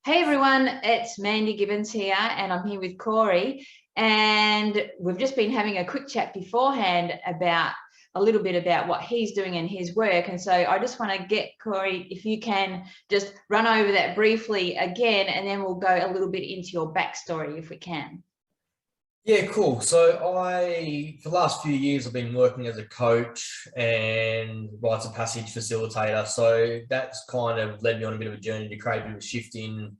Hey everyone, it's Mandy Gibbons here, and I'm here with Corey. And we've just been having a quick chat beforehand about a little bit about what he's doing in his work. And so I just want to get Corey, if you can just run over that briefly again, and then we'll go a little bit into your backstory if we can. Yeah, cool. So for the last few years, I've been working as a coach and rites of passage facilitator. So that's kind of led me on a bit of a journey to create a bit of a shift in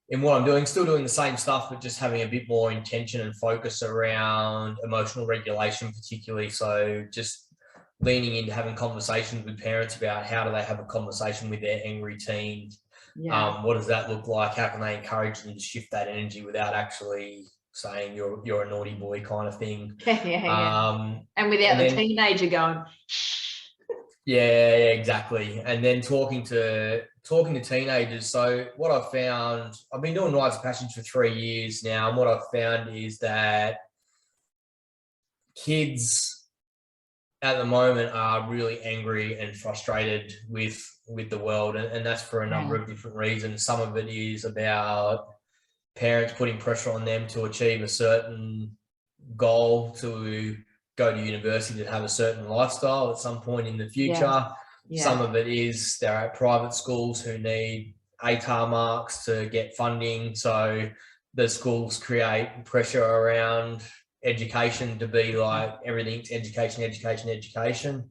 what I'm doing. Still doing the same stuff, but just having a bit more intention and focus around emotional regulation, particularly. So just leaning into having conversations with parents about how do they have a conversation with their angry teen. Yeah. What does that look like? How can they encourage them to shift that energy without actually saying you're a naughty boy kind of thing. And without the teenager going, yeah, exactly. And then talking to teenagers. So what I've found, I've been doing rites of passage for 3 years now, and what I've found is that kids at the moment are really angry and frustrated with the world, and that's for a number of different reasons. Some of it is about parents putting pressure on them to achieve a certain goal, to go to university, to have a certain lifestyle at some point in the future. Some of it is they're at private schools who need ATAR marks to get funding. So the schools create pressure around education to be like everything's education.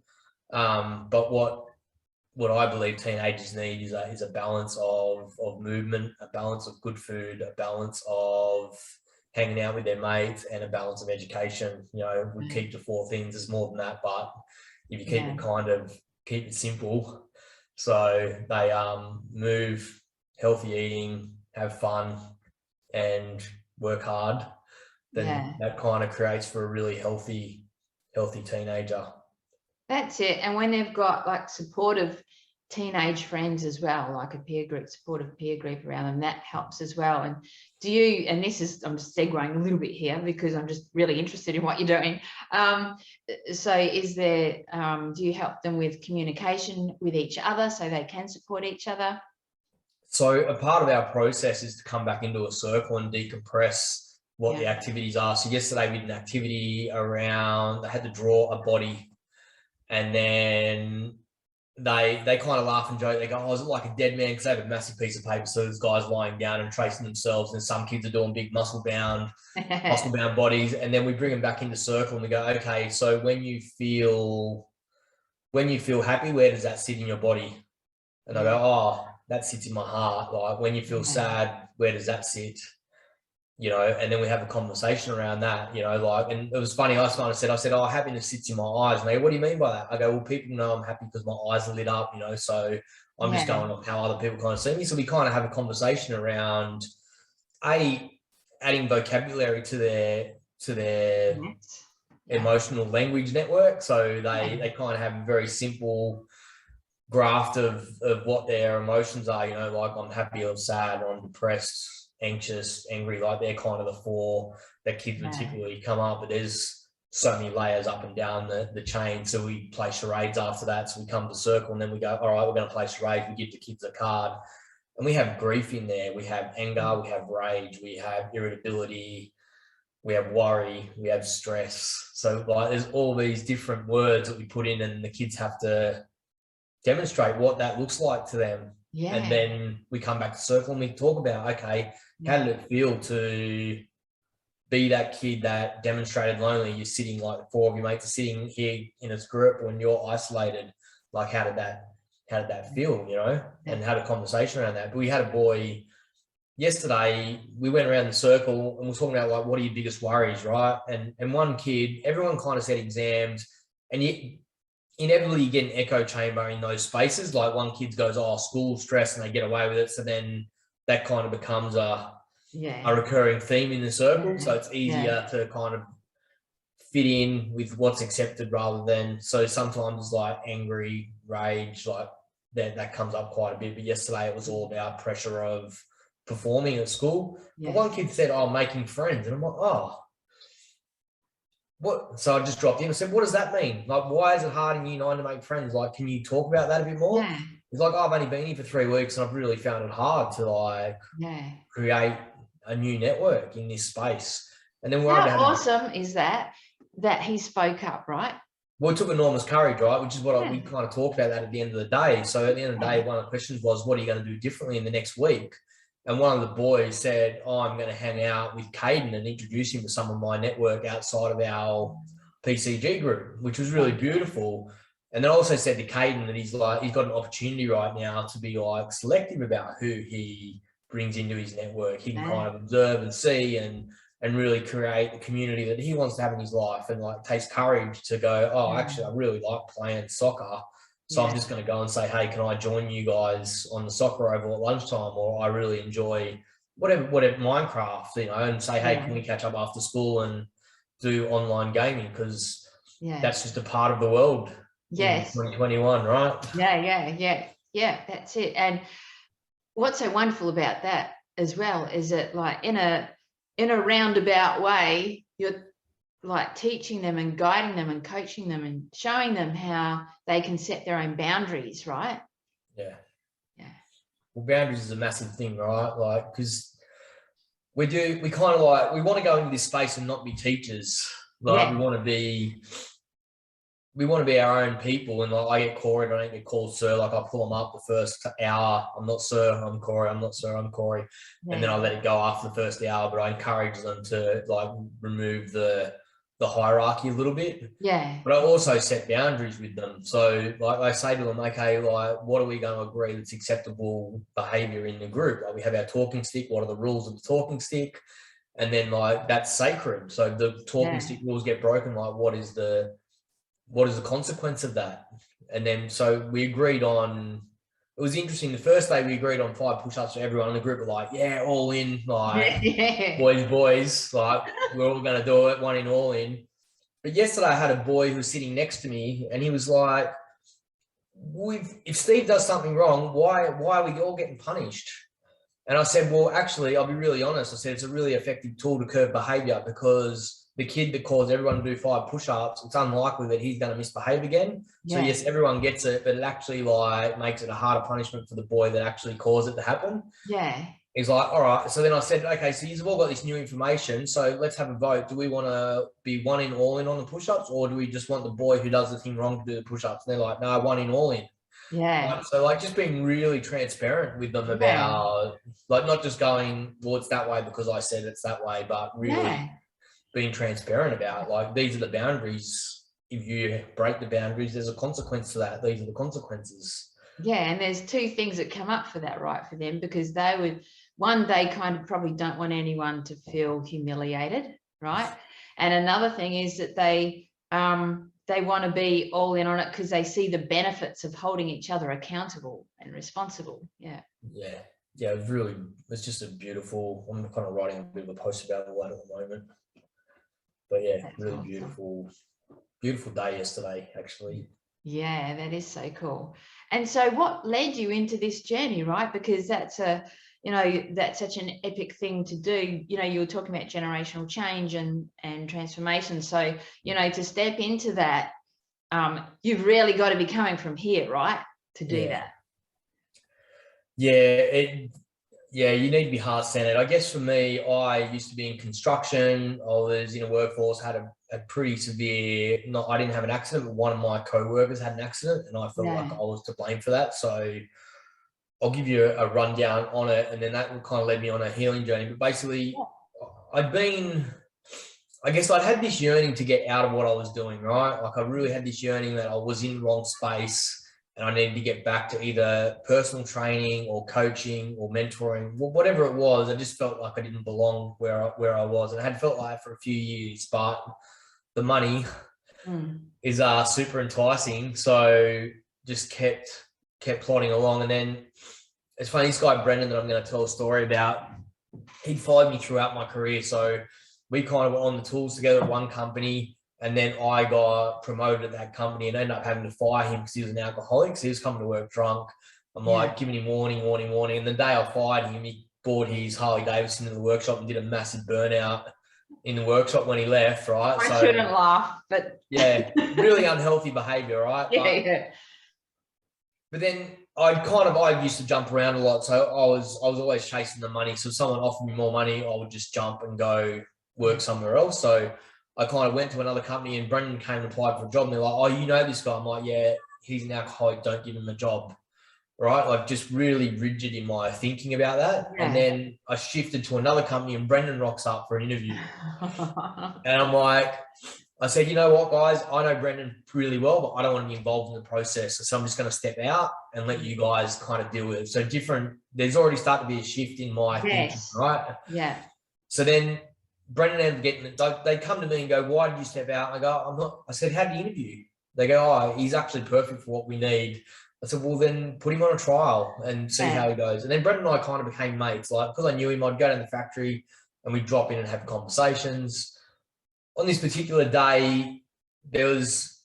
But what I believe teenagers need is a balance of movement, a balance of good food, a balance of hanging out with their mates, and a balance of education. You know, we keep to 4 things. There's more than that, but if you keep it simple, so they move, healthy eating, have fun, and work hard, then that kind of creates for a really healthy teenager. That's it. And when they've got like supportive teenage friends as well, like a peer group, supportive peer group around them, that helps as well. And I'm just segueing a little bit here because I'm just really interested in what you're doing. So is there, do you help them with communication with each other so they can support each other? So a part of our process is to come back into a circle and decompress what the activities are. So yesterday we did an activity around, they had to draw a body. And then they kind of laugh and joke. They go, "Oh, is it like a dead man?" Because they have a massive piece of paper. So there's guys lying down and tracing themselves, and some kids are doing big muscle bound bodies. And then we bring them back into circle and we go, "Okay, so when you feel happy, where does that sit in your body?" And I go, "Oh, that sits in my heart." Like when you feel sad, where does that sit? You know, and then we have a conversation around that, you know, like, and it was funny, I said, "Oh, happiness sits in my eyes." And they go, "What do you mean by that?" I go, "Well, people know I'm happy because my eyes are lit up, you know, so I'm just going off how other people kind of see me." So we kind of have a conversation around adding vocabulary to their emotional language network. So they kind of have a very simple graft of what their emotions are, you know, like I'm happy or sad, or I'm depressed, anxious, angry. Like they're kind of the 4 that kids would typically come up, but there's so many layers up and down the chain. So we play charades after that. So we come to circle and then we go, "All right, we're going to play charades." We give the kids a card, and we have grief in there. We have anger, we have rage, we have irritability, we have worry, we have stress. So like there's all these different words that we put in, and the kids have to demonstrate what that looks like to them. And then we come back to circle and we talk about, okay, how did it feel to be that kid that demonstrated lonely? You're sitting, like 4 of your mates are sitting here in a group when you're isolated. Like how did that feel, you know? And had a conversation around that. But we had a boy yesterday, we went around the circle and we're talking about like, what are your biggest worries, right? And one kid, everyone kind of said exams, and inevitably you get an echo chamber in those spaces. Like one kid goes, "Oh, school stress," and they get away with it. So then that kind of becomes a recurring theme in the circle. So it's easier to kind of fit in with what's accepted rather than, so sometimes it's like angry, rage, like that comes up quite a bit. But yesterday it was all about pressure of performing at school. But one kid said, "Oh, making friends." And I'm like, "Oh, what?" So I just dropped in and said, "What does that mean? Like, why is it hard in Year 9 to make friends? Like, can you talk about that a bit more?" He's like, oh, I've only been here for 3 weeks and I've really found it hard to like create a new network in this space. And then we're how awesome is that he spoke up, right? Well, it took enormous courage, right? Which is what we kind of talked about that at the end of the day. So at the end of the day, one of the questions was, what are you going to do differently in the next week? And one of the boys said, oh, I'm going to hang out with Caden and introduce him to some of my network outside of our PCG group, which was really beautiful. And then I also said to Caden that he's got an opportunity right now to be like selective about who he brings into his network. He can kind of observe and see and really create the community that he wants to have in his life, and like takes courage to go, oh, actually, I really like playing soccer. So I'm just going to go and say, hey, can I join you guys on the soccer oval at lunchtime? Or I really enjoy whatever Minecraft, and say, hey, can we catch up after school and do online gaming? Because that's just a part of the world. Yes. 2021, right? Yeah, that's it. And what's so wonderful about that as well is that, like, in a roundabout way, you're like teaching them and guiding them and coaching them and showing them how they can set their own boundaries, right? Yeah. Well, boundaries is a massive thing, right? Like, because we kind of like, we want to go into this space and not be teachers. Like, we want to be our own people. And like, I get Corey, I don't get called sir. Like, I pull them up the first hour. I'm not sir, I'm Corey. I'm not sir, I'm Corey. And then I let it go after the first hour, but I encourage them to like remove the hierarchy a little bit. But I also set boundaries with them. So like, I say to them, okay, like, what are we going to agree that's acceptable behavior in the group? Like, we have our talking stick. What are the rules of the talking stick? And then like, that's sacred. So the talking stick rules get broken. Like, what is the consequence of that? And then, so we agreed on, it was interesting. The first day we agreed on 5 push-ups for everyone in the group. Were like, yeah, all in, like boys, like we're all going to do it, one in, all in. But yesterday I had a boy who was sitting next to me and he was like, if Steve does something wrong, why are we all getting punished? And I said, well, actually, I'll be really honest. I said, it's a really effective tool to curb behavior, because the kid that caused everyone to do 5 push-ups, it's unlikely that he's going to misbehave again. So yes, everyone gets it, but it actually like makes it a harder punishment for the boy that actually caused it to happen. He's like, all right. So then I said, okay, so you've all got this new information. So let's have a vote. Do we want to be one in, all in on the push-ups, or do we just want the boy who does the thing wrong to do the push-ups? And they're like, no, one in, all in. Right? So like, just being really transparent with them about like, not just going, well, it's that way because I said it's that way, but really being transparent about like, these are the boundaries. If you break the boundaries, there's a consequence to that. These are the consequences. And there's 2 things that come up for that, right, for them, because they kind of probably don't want anyone to feel humiliated, right? And another thing is that they want to be all in on it because they see the benefits of holding each other accountable and responsible. It's just a beautiful, I'm kind of writing a bit of a post about all that at the moment. But that's really awesome. Beautiful day yesterday, actually. Yeah, that is so cool. And so what led you into this journey, right? Because that's that's such an epic thing to do. You were talking about generational change and transformation. So, to step into that, you've really got to be coming from here, right? To do that. You need to be heart-centered. I guess for me, I used to be in construction. I was in a workforce, had a pretty severe, I didn't have an accident, but one of my co-workers had an accident and I felt like I was to blame for that. So I'll give you a rundown on it, and then that kind of led me on a healing journey. But basically, I'd had this yearning to get out of what I was doing, right? Like, I really had this yearning that I was in the wrong space and I needed to get back to either personal training or coaching or mentoring, whatever it was. I just felt like I didn't belong where I was, and I had felt like for a few years, but the money is super enticing. So just kept plodding along. And then it's funny, this guy, Brendan, that I'm going to tell a story about, he followed me throughout my career. So we kind of were on the tools together at one company, and then I got promoted at that company and ended up having to fire him because he was an alcoholic. So he was coming to work drunk. I'm like giving him warning. And the day I fired him, he brought his Harley Davidson to the workshop and did a massive burnout in the workshop when he left, right? I shouldn't laugh, but really unhealthy behavior, right? But then I used to jump around a lot. So I was always chasing the money. So if someone offered me more money, I would just jump and go work somewhere else. So I kind of went to another company, and Brendan came and applied for a job, and they're like, "Oh, you know this guy?" I'm like, "Yeah, he's an alcoholic. Don't give him a job." Right? Like, just really rigid in my thinking about that. Yeah. And then I shifted to another company, and Brendan rocks up for an interview. And I'm like, I said, "You know what, guys? I know Brendan really well, but I don't want to be involved in the process. So I'm just going to step out and let you guys kind of deal with it." So there's already started to be a shift in my thinking, right? Yeah. So then Brendan ended up getting, they come to me and go, "Why did you step out?" I go, "I'm not." I said, "How did you interview?" They go, "Oh, he's actually perfect for what we need." I said, "Well, then put him on a trial and see how he goes." And then Brendan and I kind of became mates. Like, because I knew him, I'd go down to the factory and we'd drop in and have conversations. On this particular day, I was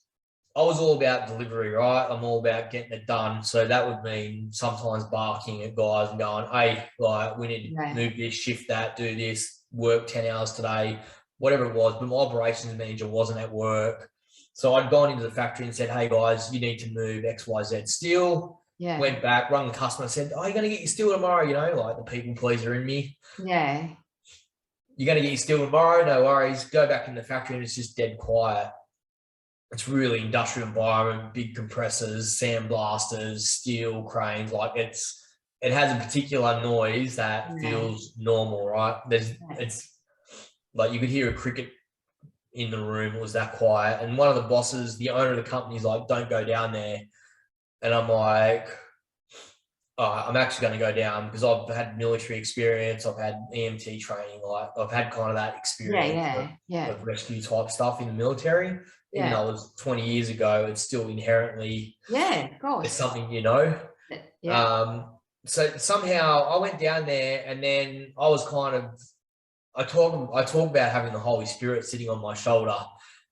all about delivery, right? I'm all about getting it done. So that would mean sometimes barking at guys and going, "Hey, like, we need to move this, shift that, do this, work 10 hours today," whatever it was. But my operations manager wasn't at work. So I'd gone into the factory and said, "Hey guys, you need to move XYZ steel." Yeah. Went back, rung the customer and said, "Oh, you're going to get your steel tomorrow," like the people pleaser in me. Yeah. "You're going to get your steel tomorrow, no worries." Go back in the factory and it's just dead quiet. It's really industrial environment, big compressors, sandblasters, steel cranes. Like, it has a particular noise that feels normal, right? It's like you could hear a cricket in the room. It was that quiet. And one of the bosses, the owner of the company, is like, "Don't go down there." And I'm like, I'm actually going to go down because I've had military experience. I've had EMT training. Like, I've had kind of that experience of rescue type stuff in the military. Even though it was 20 years ago, it's still inherently, of course, it's something, so somehow I went down there, and then I was kind of, I talk about having the Holy Spirit sitting on my shoulder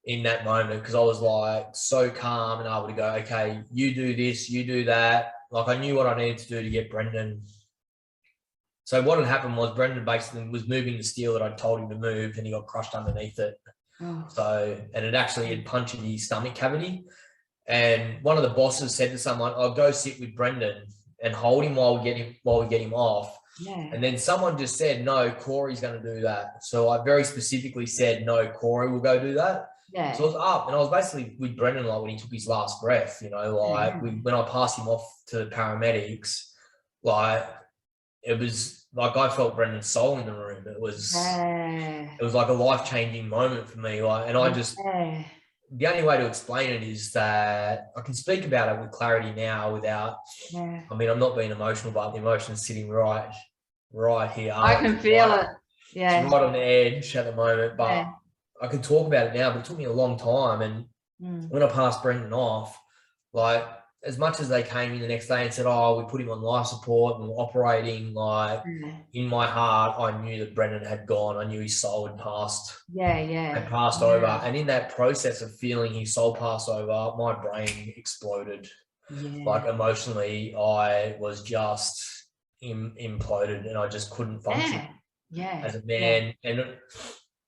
in that moment, because I was like so calm and able to go, "Okay, you do this, you do that." Like, I knew what I needed to do to get Brendan. So what had happened was Brendan basically was moving the steel that I told him to move, and he got crushed underneath it. So, and it actually had punctured his stomach cavity. And one of the bosses said to someone, "I'll go sit with Brendan and hold him while we get him off." And then someone just said, "No, Corey's going to do that." So I very specifically said, "No, Corey will go do that." So I was up, and I was basically with Brendan, like, when he took his last breath, like when I passed him off to the paramedics, like, it was like I felt Brendan's soul in the room. It was like a life-changing moment for me. Like, and I just, the only way to explain it is that I can speak about it with clarity now without, I mean, I'm not being emotional, but the emotion's sitting right here. I can feel it. Yeah. It's right on the edge at the moment, but I can talk about it now, but it took me a long time. And when I passed Brendan off, like, as much as they came in the next day and said, "Oh, we put him on life support and we're operating," like, in my heart, I knew that Brendan had gone. I knew his soul had passed. Had passed over. And in that process of feeling his soul pass over, my brain exploded. Like, emotionally, I was just imploded, and I just couldn't function as a man. And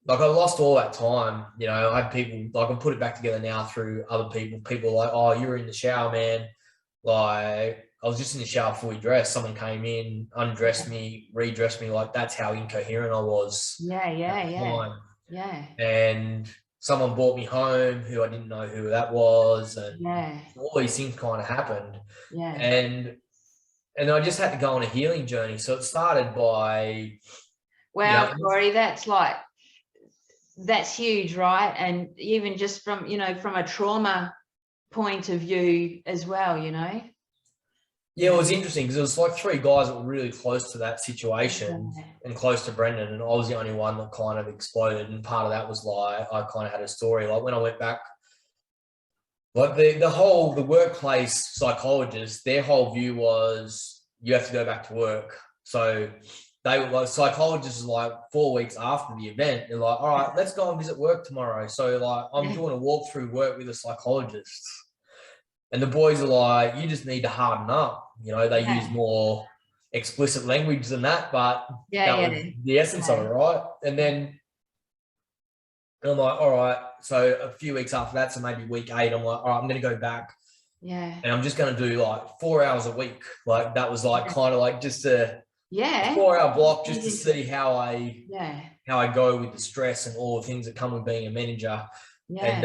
like, I lost all that time. I had people, like, I put it back together now through other people. People like, "Oh, you were in the shower, man." Like, I was just in the shower fully dressed. Someone came in, undressed me, redressed me. Like, that's how incoherent I was. And someone brought me home who I didn't know who that was. And all these things kind of happened. And I just had to go on a healing journey. So it started by... Wow, Corey, that's huge, right? And even just from, from a trauma point of view as well, Yeah, it was interesting because it was like three guys that were really close to that situation and close to Brendan, and I was the only one that kind of exploded. And part of that was like, I kind of had a story. Like, when I went back, like the workplace psychologist, their whole view was you have to go back to work. So they were like, psychologists, like 4 weeks after the event, they're like, "All right, let's go and visit work tomorrow." So, like, I'm doing a walk through work with a psychologist, and the boys are like, "You just need to harden up." They use more explicit language than that, but that was the essence of it, right? And then I'm like, all right. So a few weeks after that, so maybe week 8, I'm like, all right, I'm going to go back Yeah. And I'm just going to do like 4 hours a week. Like that was like kind of like just a Yeah. 4 hour block just to see how Yeah. I go with the stress and all the things that come with being a manager. Yeah. And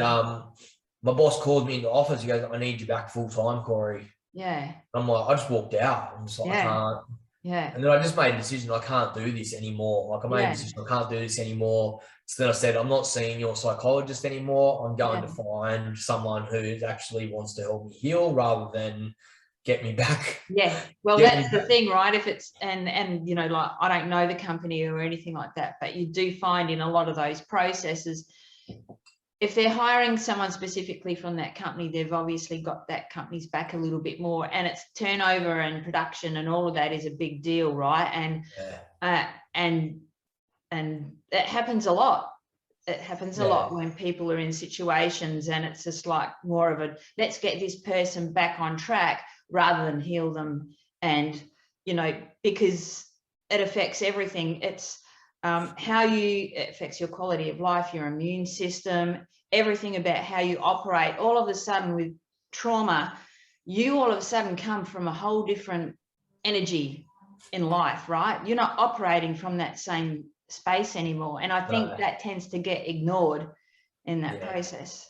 my boss called me in the office. He goes, I need you back full time, Corey. Yeah. And I'm like, I just walked out. I'm just like, I can't. Yeah. And then I just made a decision, I can't do this anymore. Like I made a decision, I can't do this anymore. So then I said, I'm not seeing your psychologist anymore. I'm going to find someone who actually wants to help me heal rather than get me back. Yeah. Well, that's the thing, right? If it's, and you know, like I don't know the company or anything like that, but you do find in a lot of those processes, if they're hiring someone specifically from that company, they've obviously got that company's back a little bit more, and it's turnover and production and all of that is a big deal, right? And it happens a lot. It happens a lot when people are in situations and it's just like more of a, let's get this person back on track rather than heal them. And, you know, because it affects everything. It's it affects your quality of life, your immune system, everything about how you operate. All of a sudden with trauma, you all of a sudden come from a whole different energy in life, right? You're not operating from that same space anymore. And I think that tends to get ignored in that process.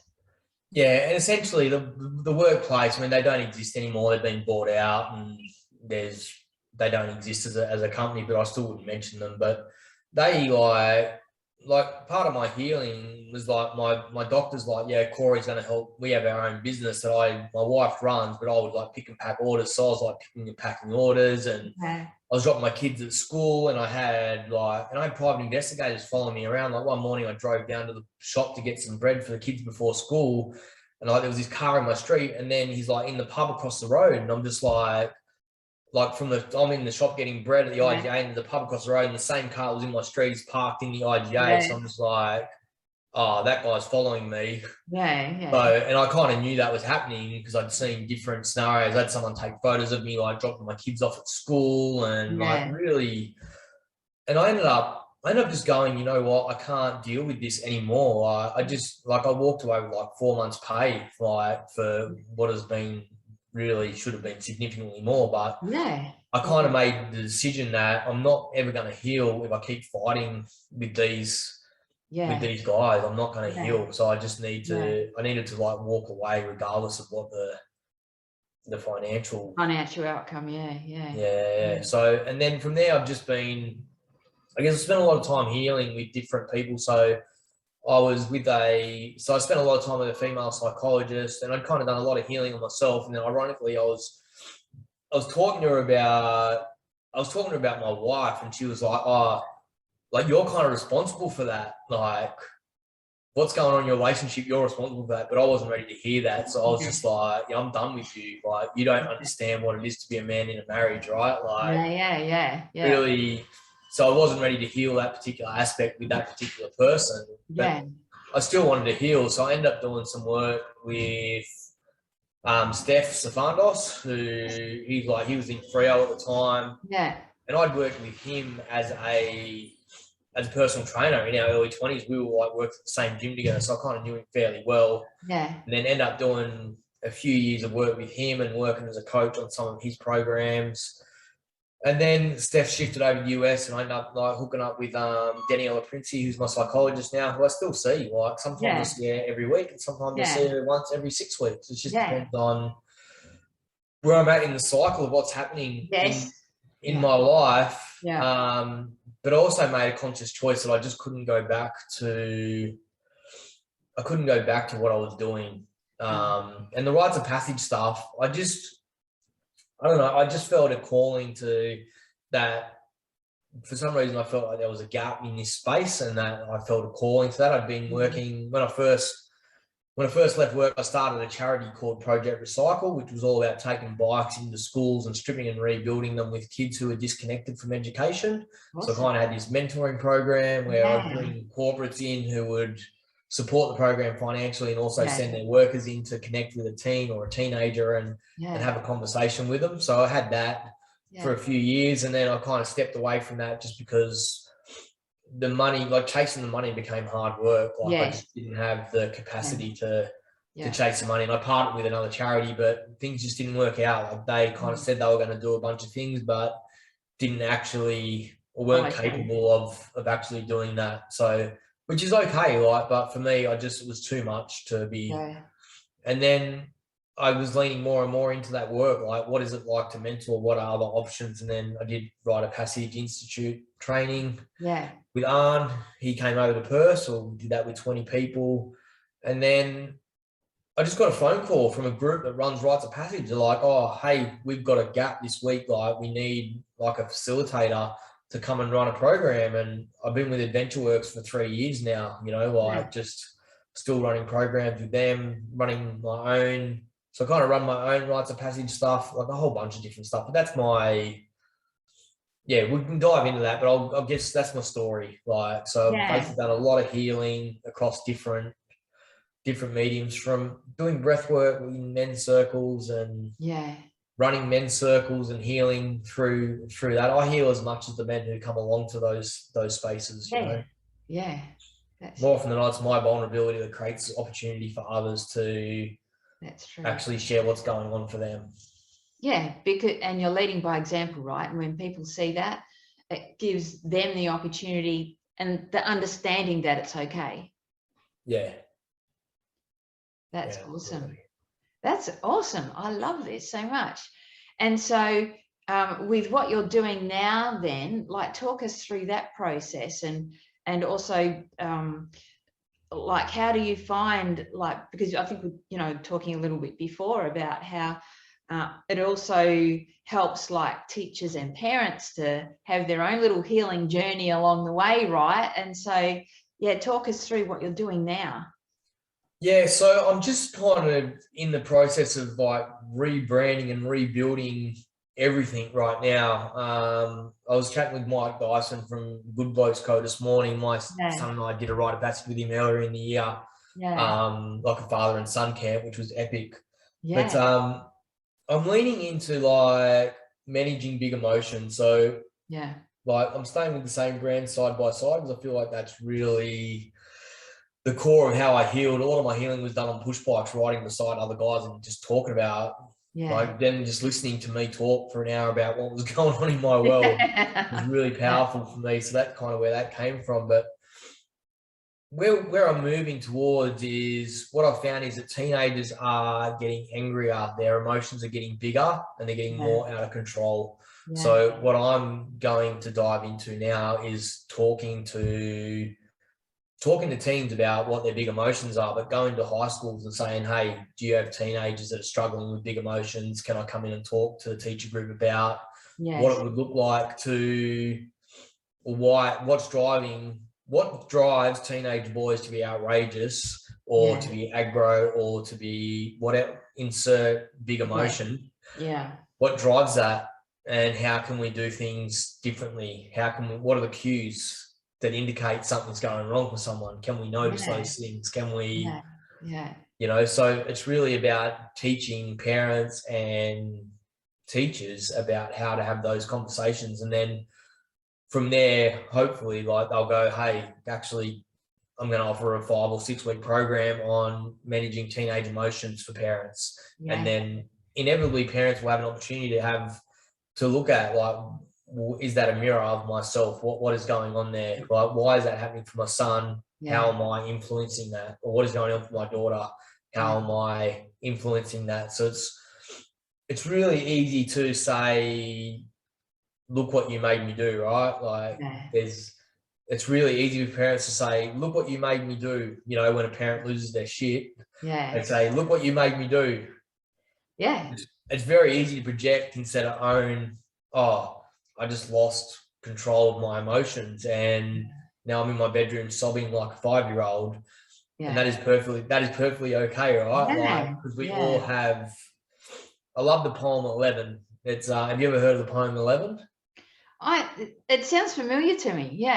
Yeah, and essentially the workplace, I mean, they don't exist anymore. They've been bought out and they don't exist as a company, but I still wouldn't mention them. But they like part of my healing was like my doctor's like, yeah, Corey's going to help. We have our own business that my wife runs, but I would like pick and pack orders. So I was like picking and packing orders, and I was dropping my kids at school, and I had private investigators following me around. Like one morning I drove down to the shop to get some bread for the kids before school, and there was this car in my street, and then he's like in the pub across the road, and I'm just like I'm in the shop getting bread at the IGA, and the pub across the road, and the same car was in my street is parked in the IGA. So I'm just like, oh, that guy's following me. So, and I kind of knew that was happening because I'd seen different scenarios. I had someone take photos of me, like dropping my kids off at school, and like really, and I ended up just going, you know what, I can't deal with this anymore. I walked away with like 4 months pay, for what has been really should have been significantly more, but I kind of made the decision that I'm not ever going to heal if I keep fighting with these guys. I'm not going to heal, so I just needed to like walk away regardless of what the financial outcome. So, and then from there I've just been, I guess I spent a lot of time healing with different people. So I spent a lot of time with a female psychologist, and I'd kind of done a lot of healing on myself. And then ironically, I was talking to her about my wife, and she was like, oh, like you're kind of responsible for that. Like what's going on in your relationship, you're responsible for that. But I wasn't ready to hear that. So I was just like, I'm done with you. Like you don't understand what it is to be a man in a marriage, right? Like really. So I wasn't ready to heal that particular aspect with that particular person. But I still wanted to heal. So I ended up doing some work with Steph Safandos, who he was in Freo at the time. And I'd worked with him as a personal trainer in our early 20s. We were like worked at the same gym together. So I kind of knew him fairly well. And then ended up doing a few years of work with him and working as a coach on some of his programs. And then Steph shifted over to the US, and I ended up like hooking up with Daniela Princey, who's my psychologist now, who I still see. Like sometimes I see her every week, and sometimes I see her once every 6 weeks. It just depends on where I'm at in the cycle of what's happening in my life. But I also made a conscious choice that I just couldn't go back to. I couldn't go back to what I was doing. And the rites of passage stuff, I don't know. I just felt a calling to that. For some reason, I felt like there was a gap in this space, and that I felt a calling to that. I'd been working when I first left work. I started a charity called Project Recycle, which was all about taking bikes into schools and stripping and rebuilding them with kids who are disconnected from education. Awesome. So I kind of had this mentoring program where I'd bring corporates in who would support the program financially and also send their workers in to connect with a teen or a teenager and have a conversation with them. So I had that for a few years, and then I kind of stepped away from that just because the money, like chasing the money, became hard work. Like I just didn't have the capacity to to chase some money. And I partnered with another charity, but things just didn't work out. Like they kind of said they were going to do a bunch of things, but didn't actually, or weren't capable of actually doing that. So, which is okay, like, but for me, it was too much to be. And then I was leaning more and more into that work. Like, what is it like to mentor? What are other options? And then I did Rite of Passage Institute training with Arn. He came over to Perth, so we did that with 20 people. And then I just got a phone call from a group that runs Rites of Passage. They're like, oh, hey, we've got a gap this week. Like, we need like a facilitator to come and run a program. And I've been with AdventureWorks for 3 years now, you know, like just still running programs with them, running my own. So I kind of run my own Rites of Passage stuff, like a whole bunch of different stuff. But that's my, we can dive into that, but I guess that's my story. Like, so I've basically done a lot of healing across different mediums, from doing breath work in men's circles and running men's circles and healing through that. I heal as much as the men who come along to those spaces, you know. More often than not, it's my vulnerability that creates opportunity for others to actually share what's going on for them. And you're leading by example, right? And when people see that, it gives them the opportunity and the understanding that it's okay. That's awesome. Really. That's awesome. I love this so much. And so with what you're doing now then, like, talk us through that process, and also like, how do you find, like, because I think, you know, talking a little bit before about how it also helps like teachers and parents to have their own little healing journey along the way, right? And so, talk us through what you're doing now. So I'm just kind of in the process of like rebranding and rebuilding everything right now. I was chatting with Mike Dyson from Good Blokes Co this morning. My son and I did a Rite of Passage with him earlier in the year, like a father and son camp, which was epic. But I'm leaning into like managing big emotions. So like I'm staying with the same brand side by side, because I feel like that's really the core of how I healed. A lot of my healing was done on push bikes, riding beside other guys and just talking about, like, them just listening to me talk for an hour about what was going on in my world was really powerful for me. So that's kind of where that came from. But where I'm moving towards is, what I've found is that teenagers are getting angrier. Their emotions are getting bigger and they're getting more out of control. So what I'm going to dive into now is talking to teens about what their big emotions are, but going to high schools and saying, hey, do you have teenagers that are struggling with big emotions? Can I come in and talk to the teacher group about what it would look like to, or what drives teenage boys to be outrageous or to be aggro or to be whatever, insert big emotion. What drives that, and how can we do things differently? What are the cues that indicate something's going wrong for someone? Can we notice those things? Can we, you know, so it's really about teaching parents and teachers about how to have those conversations. And then from there, hopefully, like, they'll go, hey, actually, I'm going to offer a 5 or 6 week program on managing teenage emotions for parents. And then inevitably parents will have an opportunity to look at, like, is that a mirror of myself? What is going on there? Like, why is that happening for my son? How am I influencing that? Or what is going on for my daughter? How am I influencing that? So it's really easy to say, look what you made me do, right? Like, it's really easy for parents to say, look what you made me do. You know, when a parent loses their shit, they say, look what you made me do. It's very easy to project instead of own, oh, I just lost control of my emotions and now I'm in my bedroom sobbing like a 5-year-old. And that is perfectly okay, right? Like, because we all have, I love the poem 11. It's have you ever heard of the poem 11? It sounds familiar to me.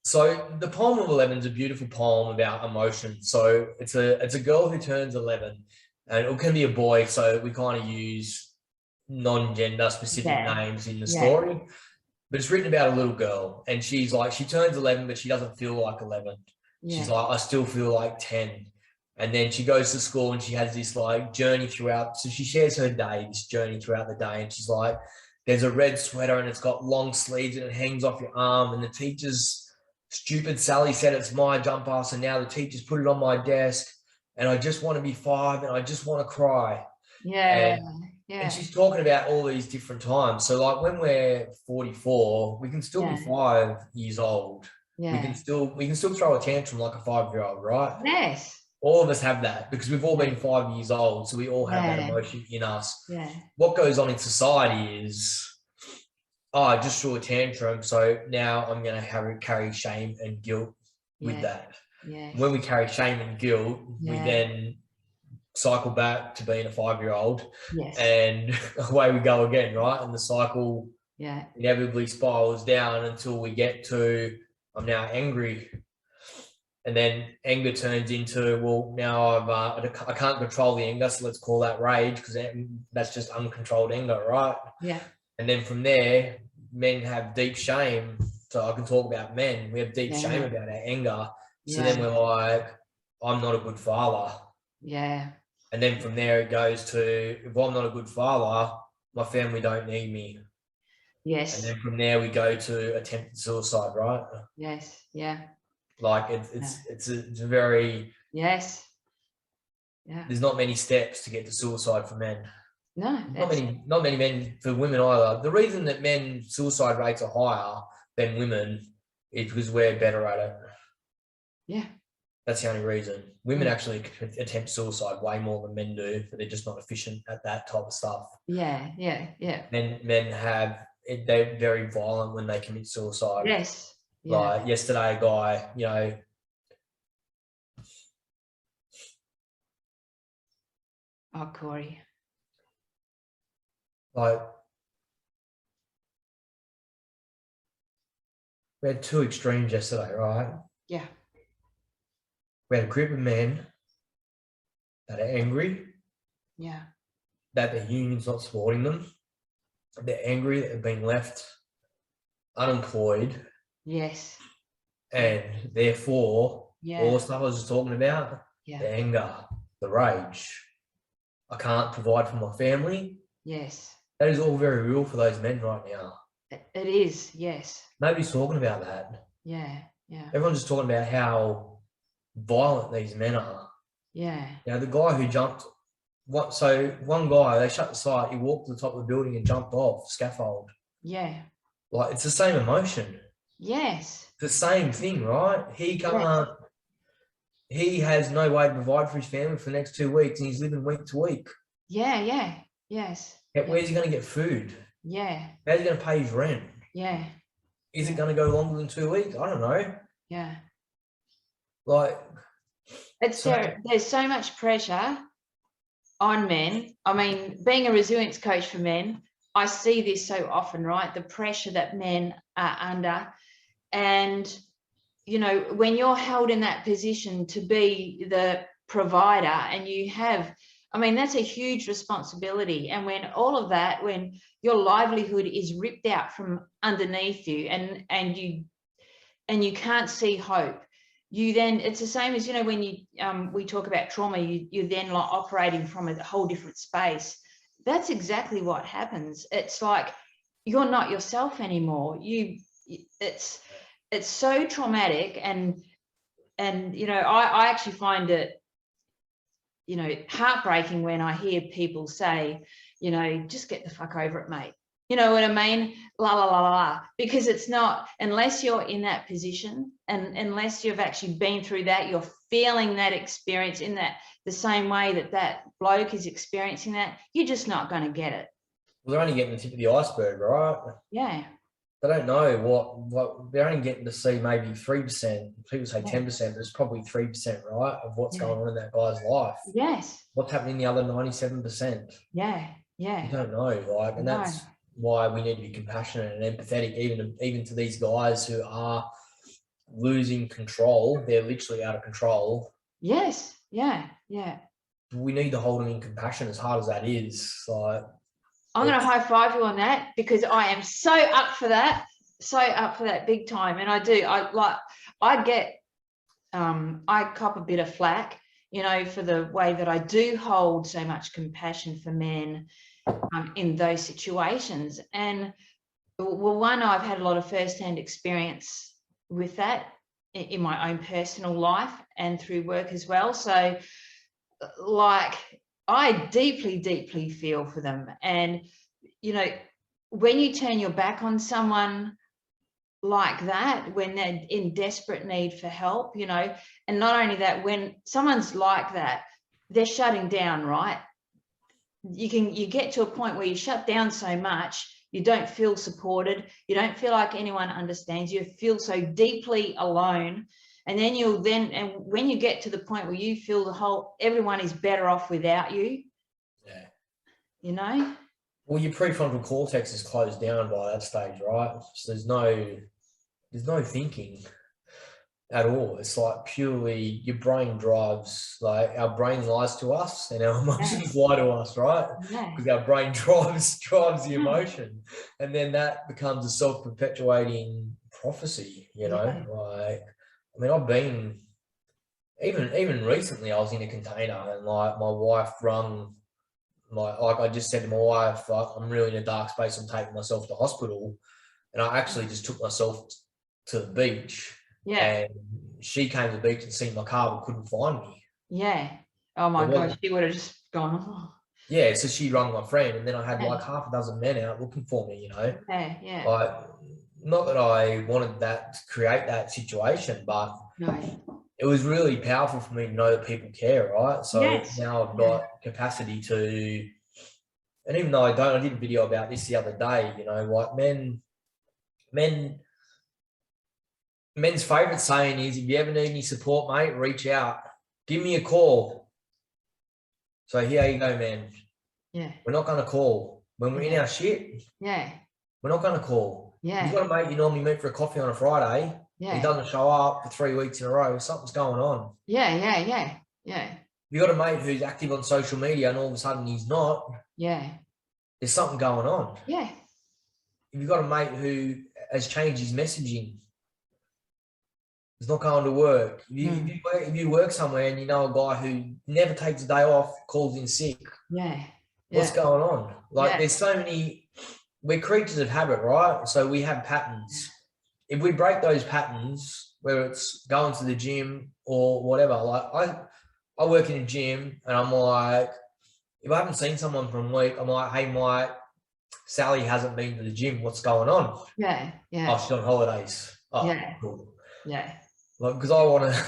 So the poem of 11 is a beautiful poem about emotion. So it's a girl who turns 11, and it can be a boy. So we kind of use non-gender specific names in the story, but it's written about a little girl, and she's like, she turns 11, but she doesn't feel like 11. She's like, I still feel like 10. And then she goes to school and she has this like journey throughout. So she shares her day, this journey throughout the day. And she's like, there's a red sweater and it's got long sleeves and it hangs off your arm. And the teacher's stupid Sally said it's my jumper. So now the teacher's put it on my desk and I just want to be 5 and I just want to cry. Yeah. And she's talking about all these different times. So like when we're 44, we can still be 5 years old. Yeah. We can still throw a tantrum like a 5-year-old, right? Yes. All of us have that because we've all been 5 years old. So we all have that emotion in us. Yeah. What goes on in society is, I just threw a tantrum. So now I'm going to carry shame and guilt with that. Yes. When we carry shame and guilt, we then cycle back to being a 5-year-old and away we go again, right? And the cycle inevitably spirals down until we get to, I'm now angry. And then anger turns into, well, now I can't control the anger, so let's call that rage because that's just uncontrolled anger, right? Yeah. And then from there, men have deep shame. So I can talk about men. We have deep shame about our anger. So then we're like, I'm not a good father. Yeah. And then from there it goes to, if I'm not a good father, my family don't need me. Yes. And then from there we go to attempted suicide, right? Yes. Yeah. Like it's a very there's not many steps to get to suicide for men. No, not many men for women either. The reason that men suicide rates are higher than women is because we're better at it. Yeah, that's the only reason. Women actually attempt suicide way more than men do, but they're just not efficient at that type of stuff. Yeah. Men have they're very violent when they commit suicide. Yes. Like yesterday, a guy, oh, Corey. Like, we had 2 extremes yesterday, right? Yeah. We had a group of men that are angry. Yeah. That the union's not supporting them. They're angry that they've been left unemployed. Yes. And therefore, all the stuff I was just talking about, the anger, the rage, I can't provide for my family. Yes. That is all very real for those men right now. It is, yes. Nobody's talking about that. Yeah. Everyone's just talking about how violent these men are. Yeah. The guy who jumped, one guy, they shut the site, he walked to the top of the building and jumped off scaffold. Yeah. Like, it's the same emotion. Yes. The same thing, right? He can't, he has no way to provide for his family for the next 2 weeks and he's living week to week. Yes. Where's he going to get food? Yeah. How's he going to pay his rent? Yeah. Is it going to go longer than 2 weeks? I don't know. Yeah. Like, there's so much pressure on men. I mean, being a resilience coach for men, I see this so often, right? The pressure that men are under. And, when you're held in that position to be the provider and you have, that's a huge responsibility. And when all of that, when your livelihood is ripped out from underneath you and you can't see hope, you then, it's the same as, when you we talk about trauma, you're then like operating from a whole different space. That's exactly what happens. It's like you're not yourself anymore. It's so traumatic, and I actually find it heartbreaking when I hear people say, just get the fuck over it, mate. You know what I mean? La la la la. Because it's not, unless you're in that position and unless you've actually been through that, you're feeling that experience in that the same way that bloke is experiencing that, you're just not going to get it. Well, they're only getting the tip of the iceberg, right? Yeah. They don't know what they're only getting to see maybe 3%. People say 10%, but it's probably 3%, right, of what's going on in that guy's life. Yes. What's happening in the other 97%? Yeah. You don't know, and that's why we need to be compassionate and empathetic, even to these guys who are losing control. They're literally out of control. Yes. Yeah. We need to hold them in compassion, as hard as that is. Like, I'm going to high five you on that, because I am so up for that big time. And I cop a bit of flack you know, for the way that I do hold so much compassion for men in those situations. And well, one, I've had a lot of firsthand experience with that in my own personal life and through work as well. So like, I deeply, deeply feel for them. And, you know, when you turn your back on someone like that, when they're in desperate need for help, you know, and not only that, when someone's like that, they're shutting down, right? You get to a point where you shut down so much, you don't feel supported, you don't feel like anyone understands you, feel so deeply alone. And then and when you get to the point where you feel everyone is better off without you, yeah, you know. Well, your prefrontal cortex is closed down by that stage, right? So there's no thinking at all. It's like purely your brain drives, like our brain lies to us and our emotions lie to us, right? Because our brain drives the emotion, and then that becomes a self-perpetuating prophecy, you know. Like, I mean, I've been even recently, I was in a container and like my wife rung. Like I just said to my wife, like, I'm really in a dark space, I'm taking myself to hospital. And I actually just took myself to the beach. And she came to the beach and seen my car but couldn't find me. Oh my gosh, she would have just gone, oh. Yeah, so she rang my friend, and then I had like half a dozen men out looking for me, you know. Like, not that I wanted that to create that situation, but it was really powerful for me to know that people care, right? So now I've got capacity to, and even though I did a video about this the other day, you know, like men's favorite saying is, if you ever need any support, mate, reach out, give me a call. So here you go, man. We're not going to call when we're in our shit. We're not going to call. You've got a mate you normally meet for a coffee on a Friday. He doesn't show up for 3 weeks in a row. Something's going on. You've got a mate who's active on social media and all of a sudden he's not. There's something going on. If you've got a mate who has changed his messaging, he's not going to work. If you work somewhere and you know a guy who never takes a day off, calls in sick, what's going on? Like, there's so many, we're creatures of habit, right? So we have patterns. If we break those patterns, whether it's going to the gym or whatever, like I work in a gym and I'm like, if I haven't seen someone for a week, I'm like, hey, Mike, Sally hasn't been to the gym. What's going on? Oh, she's on holidays. Oh, cool. Like, because I want to.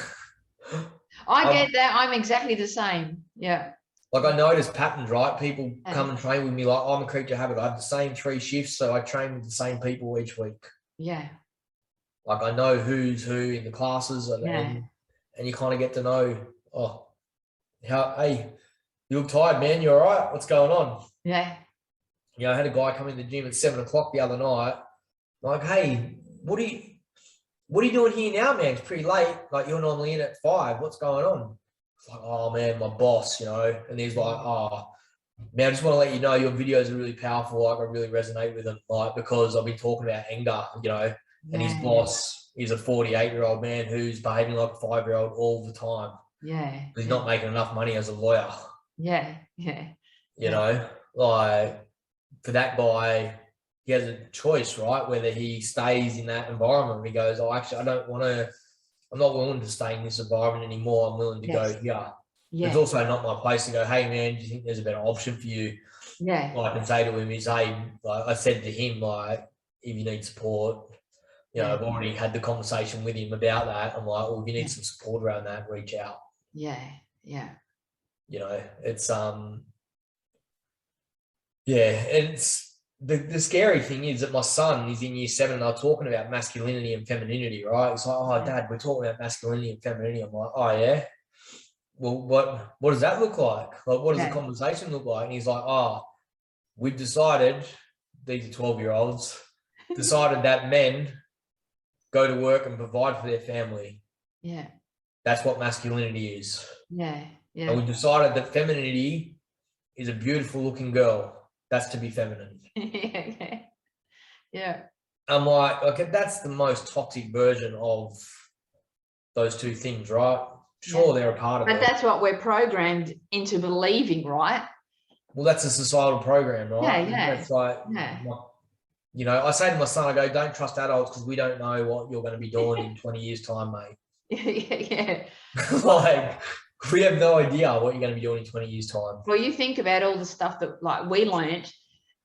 I get that. I'm exactly the same. Like, I notice patterns, right? People come and train with me. Like, I'm a creature of habit. I have the same 3 shifts, so I train with the same people each week. Like, I know who's who in the classes, and you kind of get to know, hey, you look tired, man. You all right? What's going on? You know, I had a guy come in the gym at 7 o'clock the other night. Like, hey, what are you doing here now, man? It's pretty late. Like, you're normally in at 5. What's going on? It's like, oh man, my boss, you know. And he's like, oh man, I just want to let you know your videos are really powerful. Like, I really resonate with them, like, because I've been talking about anger, you know. And his boss is a 48-year-old man who's behaving like a 5-year-old all the time. He's not making enough money as a lawyer. You know, like, for that guy, he has a choice, right? Whether he stays in that environment. He goes, oh, actually, I'm not willing to stay in this environment anymore. I'm willing to go here. It's also not my place to go, hey, man, do you think there's a better option for you? All I can say to him is, hey, like I said to him, like, if you need support, you know, I've already had the conversation with him about that. I'm like, well, if you need some support around that, reach out. You know, it's, it's the scary thing is that my son is in year 7 and they're talking about masculinity and femininity, right? It's like, oh, Dad, we're talking about masculinity and femininity. I'm like, oh, yeah? Well, what does that look like? Like, what does the conversation look like? And he's like, oh, we've decided, these are 12-year-olds, decided that men go to work and provide for their family. That's what masculinity is. And we decided that femininity is a beautiful looking girl. That's to be feminine. I'm like, okay, that's the most toxic version of those two things, right? Sure, they're a part of but it. that's what we're programmed into believing, right? Well, that's a societal program, right? Yeah. That's like, you know, I say to my son, I go, don't trust adults because we don't know what you're going to be doing in 20 years' time, mate. Yeah. Like, we have no idea what you're going to be doing in 20 years' time. Well, you think about all the stuff that like we learned,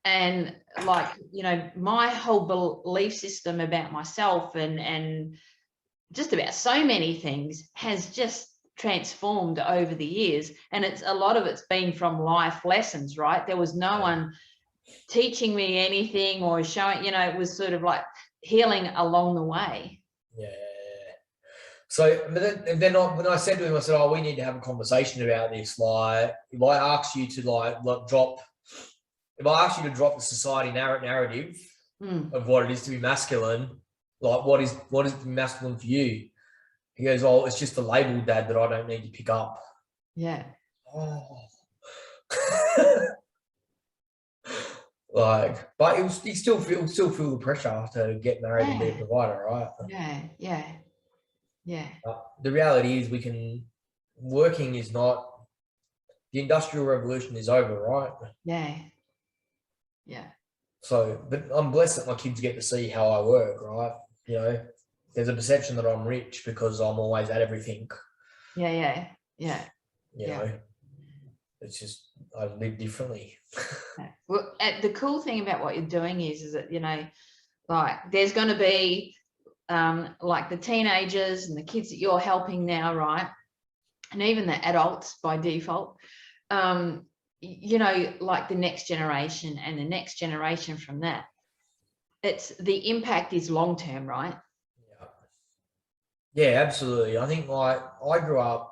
and like, you know, my whole belief system about myself and just about so many things has just transformed over the years. And it's a lot of it's been from life lessons, right? There was no one teaching me anything or showing, you know, it was sort of like healing along the way. Yeah. So, but then when I said to him, I said, oh, we need to have a conversation about this. Like, if I ask you to drop the society narrative of what it is to be masculine, like what is to be masculine for you? He goes, oh, it's just a label, Dad, that I don't need to pick up. Yeah. Oh. Like, but you still feel the pressure to get married and be a provider, right? Yeah. The reality is working is not, the Industrial Revolution is over, right? Yeah. So, but I'm blessed that my kids get to see how I work, right? You know, there's a perception that I'm rich because I'm always at everything. Yeah. You know, it's just, I live differently. Well, the cool thing about what you're doing is that, you know, like there's going to be like the teenagers and the kids that you're helping now, right? And even the adults by default, you know, like the next generation and the next generation from that. It's the impact is long term, right? Yeah, absolutely. I think like I grew up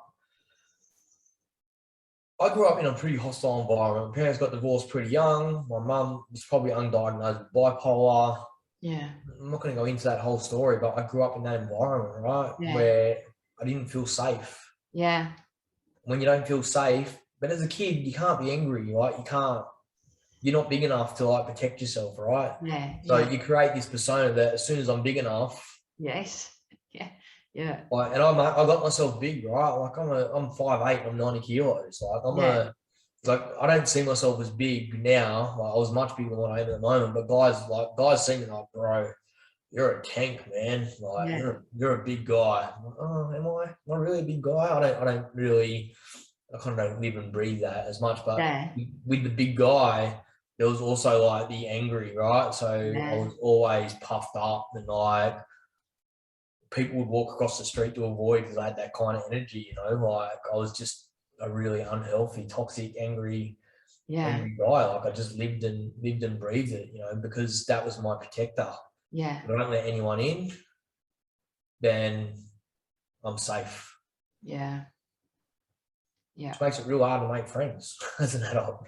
in a pretty hostile environment. My parents got divorced pretty young. My mum was probably undiagnosed with bipolar. Yeah. I'm not going to go into that whole story, but I grew up in that environment, right? Yeah. Where I didn't feel safe. Yeah. When you don't feel safe, but as a kid, you can't be angry, right? You're not big enough to like protect yourself, right? Yeah. So you create this persona that as soon as I'm big enough. Yes. Yeah. Like, and I got myself big, right? Like I'm 5'8", I'm 90 kilos. Like I don't see myself as big now. Like I was much bigger than what I am at the moment. But guys see me like, bro, you're a tank, man. Like you're a big guy. I'm like, oh, am I? Am I really a big guy? I don't really. I kind of don't live and breathe that as much. But with the big guy, there was also like the angry, right? So I was always puffed up and like. People would walk across the street to avoid because I had that kind of energy, you know, like I was just a really unhealthy, toxic, angry guy. Like I just lived and breathed it, you know, because that was my protector. Yeah. If I don't let anyone in, then I'm safe. Yeah. Which makes it real hard to make friends as an adult.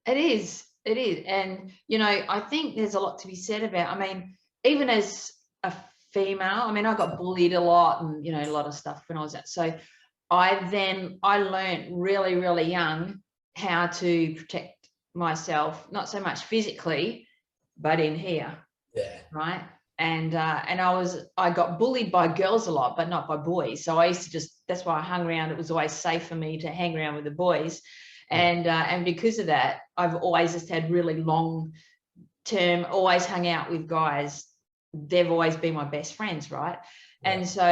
It is. And, you know, I think there's a lot to be said about, I mean, even as a female, I mean, I got bullied a lot and, you know, a lot of stuff when I was at, so I learned really, really young how to protect myself, not so much physically, but in here. Yeah. Right. And I got bullied by girls a lot, but not by boys. So I used to that's why I hung around. It was always safe for me to hang around with the boys. And because of that, I've always just had really long term, always hung out with guys. They've always been my best friends, right? And so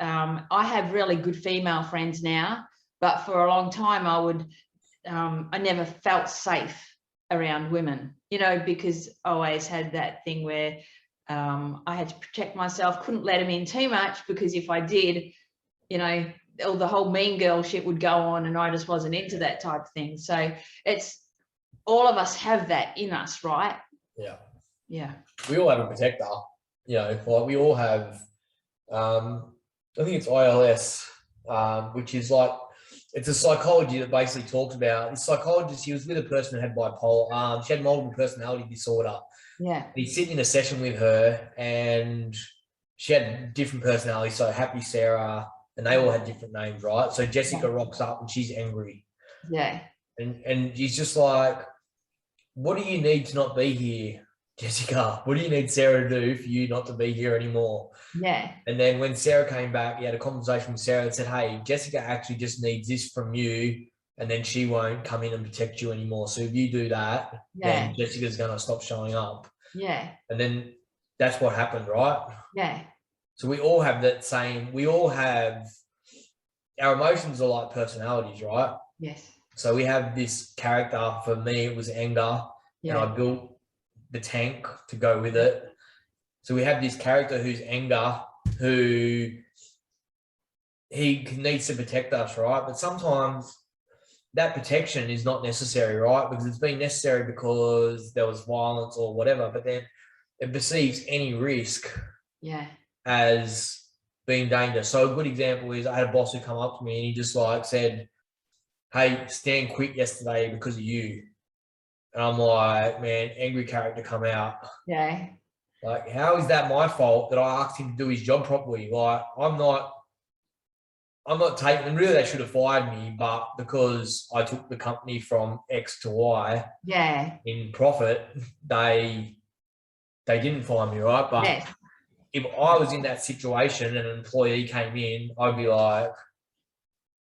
I have really good female friends now, but for a long time I never felt safe around women, you know, because I always had that thing where I had to protect myself, couldn't let them in too much, because if I did, you know, the whole mean girl shit would go on and I just wasn't into that type of thing. So it's, all of us have that in us, right? Yeah. We all have a protector. You know, like we all have, I think it's ILS, which is like, it's a psychology that basically talks about, this psychologist, he was with a person who had bipolar, she had multiple personality disorder. Yeah. He's sitting in a session with her and she had different personalities. So Happy Sarah, and they all had different names, right? So Jessica rocks up and she's angry. Yeah. And he's just like, what do you need to not be here? Jessica, what do you need Sarah to do for you not to be here anymore? Yeah. And then when Sarah came back, he had a conversation with Sarah and said, hey, Jessica actually just needs this from you, and then she won't come in and protect you anymore. So if you do that, Yeah. then Jessica's going to stop showing up. Yeah. And then that's what happened, right? Yeah. So we all have that same, we all have, our emotions are like personalities, right? Yes. So we have this character. For me, it was anger, and I built the tank to go with it. So we have this character who's anger, who he needs to protect us, right? But sometimes that protection is not necessary, right? Because it's been necessary because there was violence or whatever, but then it perceives any risk as being dangerous. So a good example is I had a boss who come up to me and he just like said, hey, Stan quit yesterday because of you. And I'm like, man, angry character come out. Yeah. Like, how is that my fault that I asked him to do his job properly? Like, I'm not taking, and really they should have fired me, but because I took the company from X to Y in profit, they didn't fire me, right? But if I was in that situation and an employee came in, I'd be like,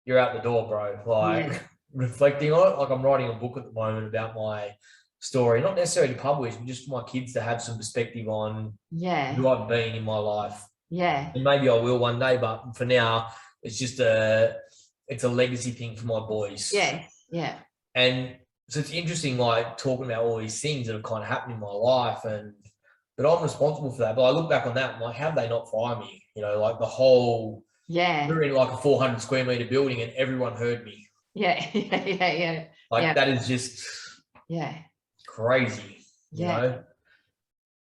you're out the door, bro. Like, reflecting on it, like I'm writing a book at the moment about my story, not necessarily to publish, but just for my kids to have some perspective on who I've been in my life. And maybe I will one day, but for now, it's just it's a legacy thing for my boys. And so it's interesting, like talking about all these things that have kind of happened in my life, but I'm responsible for that. But I look back on that, I'm like, how did they not fire me? You know, like the whole, we're in like a 400 square meter building and everyone heard me. Like that is just crazy, you know.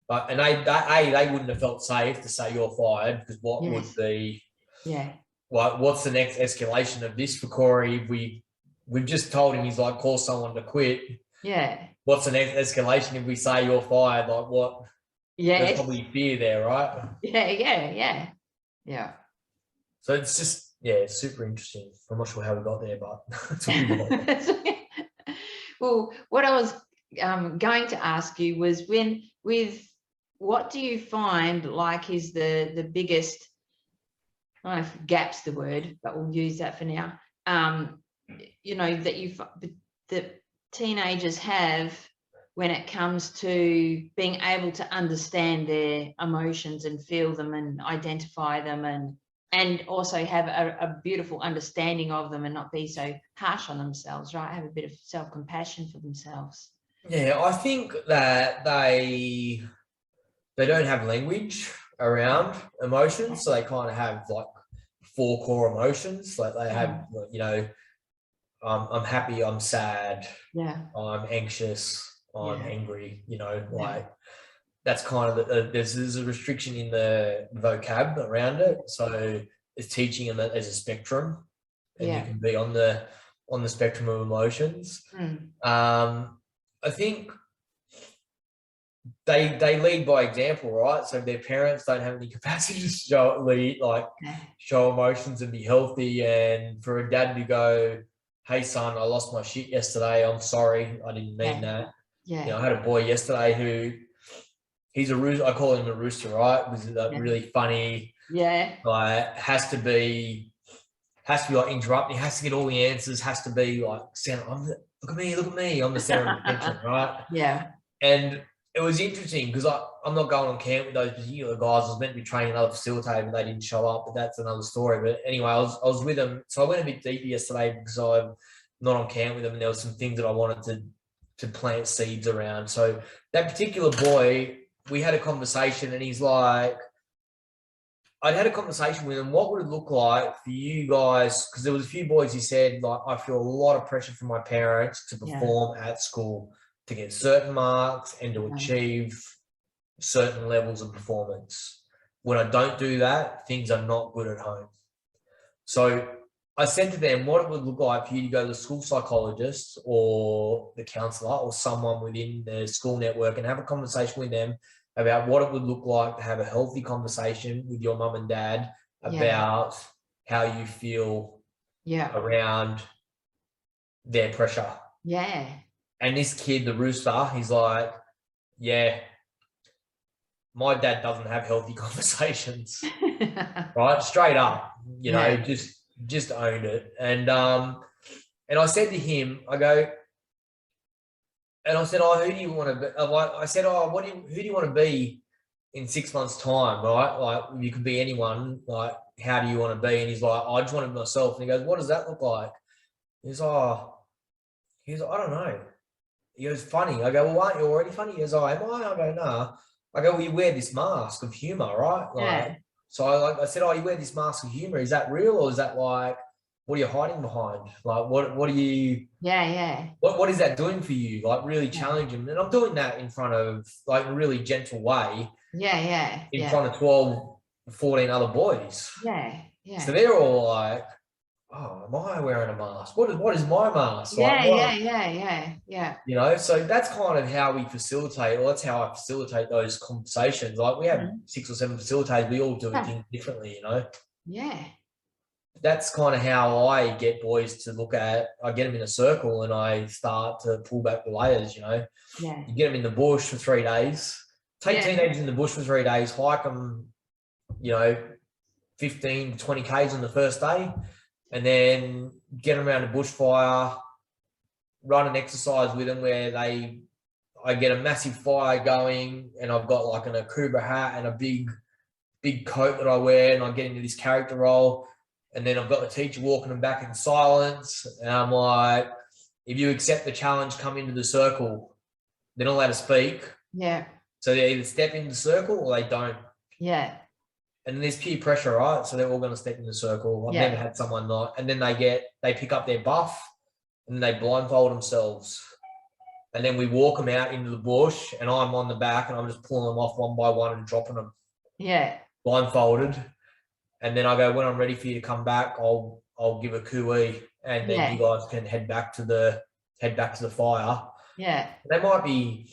But and they wouldn't have felt safe to say you're fired, because what would be like, what's the next escalation of this for Corey? We've just told him, he's like, call someone to quit. What's the next escalation if we say you're fired? Like what? There's probably fear there, right? So it's just it's super interesting. I'm not sure how we got there, but well, what I was going to ask you was what do you find like is the biggest, I don't know if gap's the word, but we'll use that for now. You know, that teenagers have when it comes to being able to understand their emotions and feel them and identify them and also have a beautiful understanding of them and not be so harsh on themselves, right? Have a bit of self-compassion for themselves. Yeah, I think that they don't have language around emotions, so they kind of have like 4 core emotions. Like they have, you know, I'm happy, I'm sad, I'm anxious, I'm angry. You know, like that's kind of there's a restriction in the vocab around it. So it's teaching them as a spectrum, and you can be on the spectrum of emotions. I think they lead by example, right? So their parents don't have any capacity to show emotions and be healthy. And for a dad to go, hey son, I lost my shit yesterday, I'm sorry, I didn't mean that. You know, I had a boy yesterday who he's a rooster. I call him a rooster, right? It was really funny. Like has to be like interrupting, has to get all the answers, has to be like, look at me, I'm the center of attention, right? And it was interesting because I'm not going on camp with those particular guys. I was meant to be training another facilitator, but they didn't show up, but that's another story. But anyway, I was with them. So I went a bit deeper yesterday because I'm not on camp with them, and there were some things that I wanted to plant seeds around. So that particular boy, we had a conversation, and he's like, I'd had a conversation with him. What would it look like for you guys? Because there was a few boys who said, like, I feel a lot of pressure from my parents to perform at school, to get certain marks and to achieve certain levels of performance. When I don't do that, things are not good at home. So I said to them what it would look like for you to go to the school psychologist or the counsellor or someone within the school network and have a conversation with them about what it would look like to have a healthy conversation with your mum and dad about how you feel around their pressure. And this kid, the rooster, he's like, my dad doesn't have healthy conversations, right? Straight up, you know, just owned it. And I said to him, I go, and I said, oh, who do you want to be? I said, oh, who do you want to be in 6 months' time, right? Like, you could be anyone. Like, how do you want to be? And he's like, I just want to be myself. And he goes, what does that look like? He's like, I don't know. He goes, funny. I go, well, aren't you already funny? He goes, oh, am I? I go, nah. I go, well, you wear this mask of humor, right? Like, so I said, oh, you wear this mask of humor. Is that real, or is that like, what are you hiding behind? Like, what are you? What is that doing for you? Like, really challenge him. And I'm doing that in front of, like, a really gentle way. In front of 12, 14 other boys. So they're all like, oh, am I wearing a mask? What is my mask? You know, so that's kind of how we facilitate, or that's how I facilitate those conversations. Like, we have 6 or 7 facilitators, we all do things differently, you know? That's kind of how I get boys to look at, I get them in a circle and I start to pull back the layers, you know? You get them in the bush for 3 days, take teenagers in the bush for 3 days, hike them, you know, 15, 20 Ks on the first day, and then get them around a bushfire, run an exercise with them where I get a massive fire going, and I've got like an Akuba hat and a big coat that I wear, and I get into this character role, and then I've got the teacher walking them back in silence, and I'm like, if you accept the challenge, come into the circle. They're not allowed to speak. So they either step into the circle or they don't. And there's peer pressure, right? So they're all going to step in the circle. I've never had someone not. And then they pick up their buff and they blindfold themselves. And then we walk them out into the bush, and I'm on the back and I'm just pulling them off one by one and dropping them. Blindfolded. And then I go, when I'm ready for you to come back, I'll give a cooey, and then you guys can head back to the fire. They might be,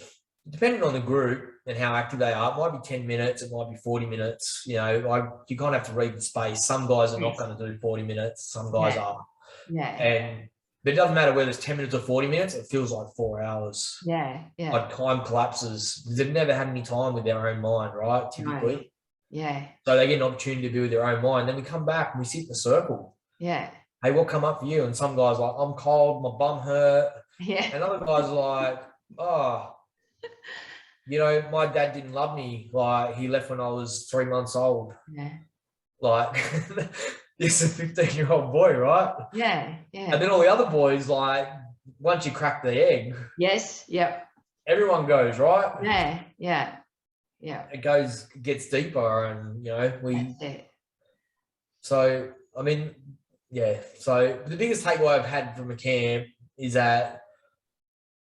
depending on the group and how active they are, it might be 10 minutes, it might be 40 minutes. You know, like, you kind of have to read the space. Some guys are not going to do 40 minutes. Some guys are. But it doesn't matter whether it's 10 minutes or 40 minutes, it feels like 4 hours. Like, time collapses. They've never had any time with their own mind, right? Typically. So they get an opportunity to be with their own mind. Then we come back and we sit in a circle. Hey, what come up for you? And some guys are like, I'm cold, my bum hurt. And other guys are like, oh, you know, my dad didn't love me. Like, he left when I was 3 months old. Like, this is a 15-year-old boy, right? And then all the other boys, like, once you crack the egg, everyone goes, right? It gets deeper, and, you know, so, I mean, so the biggest takeaway I've had from a camp is that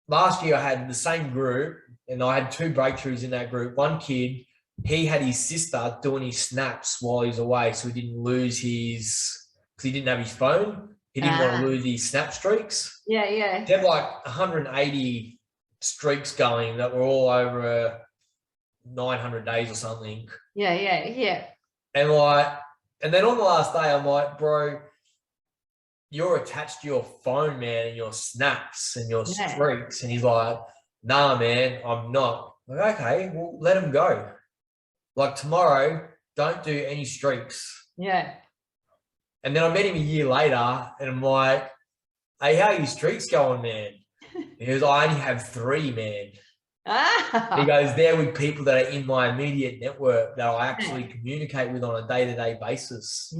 last year I had the same group, and I had 2 breakthroughs in that group. One kid, he had his sister doing his snaps while he was away, so he didn't lose because he didn't have his phone. He didn't want to lose his snap streaks. He had like 180 streaks going that were all over 900 days or something. And like, and then on the last day, I'm like, bro, you're attached to your phone, man, and your snaps and your streaks. And he's like, nah, man, I'm not. I'm like, okay, well, let him go. Like, tomorrow, don't do any streaks. And then I met him a year later, and I'm like, hey, how are your streaks going, man? He goes, I only have 3, man. He goes, they're with people that are in my immediate network that I actually communicate with on a day-to-day basis.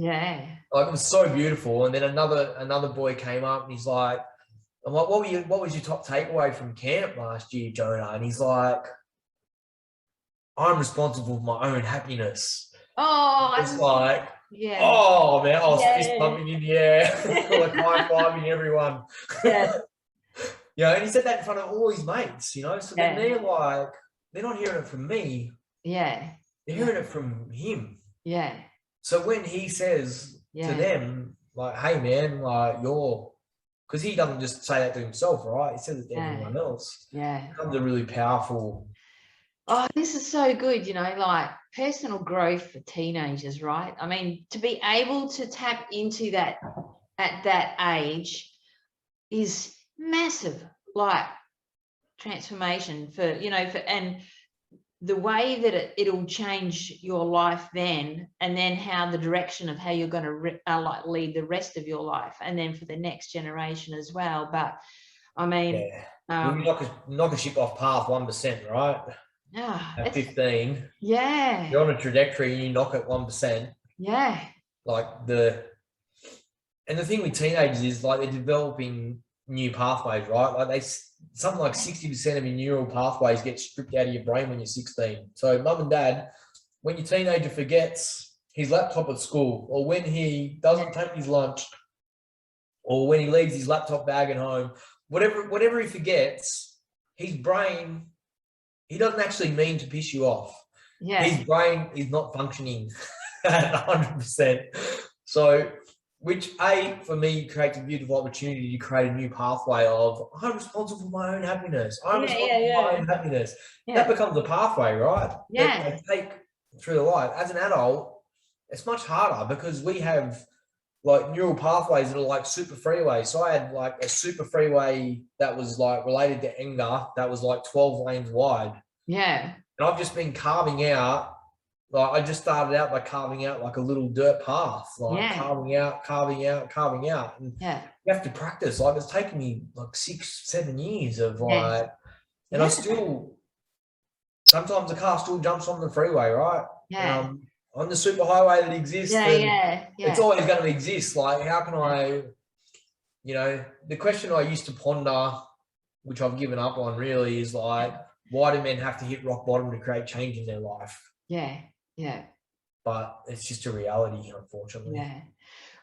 Like, it was so beautiful. And then another boy came up, and he's like, I'm like, what was your top takeaway from camp last year, Jonah? And he's like, I'm responsible for my own happiness. It's like, oh, man, I was fist bumping in the air, like high-fiving everyone. You know, and he said that in front of all his mates, you know, so then they're like, they're not hearing it from me. They're hearing it from him. So when he says to them, like, hey, man, like, because he doesn't just say that to himself, right? He says it to everyone else. It becomes a really powerful. Oh, this is so good, you know, like personal growth for teenagers, right? I mean, to be able to tap into that at that age is massive, like, transformation for, you know, and the way that it'll change your life then, and then how the direction of how you're going to like lead the rest of your life, and then for the next generation as well. But I mean, you knock a ship off path 1%, right? At 15, you're on a trajectory and you knock it 1%. Yeah. Like the thing with teenagers is like they're developing new pathways, right? Like something like 60% of your neural pathways get stripped out of your brain when you're 16. So mum and dad, when your teenager forgets his laptop at school, or when he doesn't take his lunch, or when he leaves his laptop bag at home, whatever he forgets, his brain, he doesn't actually mean to piss you off. Yeah. His brain is not functioning at 100%. So, which for me creates a beautiful opportunity to create a new pathway of, I'm responsible for my own happiness. I'm responsible for my own happiness. That becomes a pathway, right? Yeah. That I take through the life. As an adult, it's much harder because we have like neural pathways that are like super freeways. So I had like a super freeway that was like related to anger that was like 12 lanes wide. Yeah. And I've just been carving out, like I just started out by carving out like a little dirt path, like carving out. And you have to practice. Like it's taken me like 6-7 years of like, and I still, sometimes the car still jumps on the freeway, right? Yeah. On the super highway that exists. It's always going to exist. Like, how can I, the question I used to ponder, which I've given up on really, is like, why do men have to hit rock bottom to create change in their life? Yeah. Yeah. But it's just a reality, unfortunately. Yeah.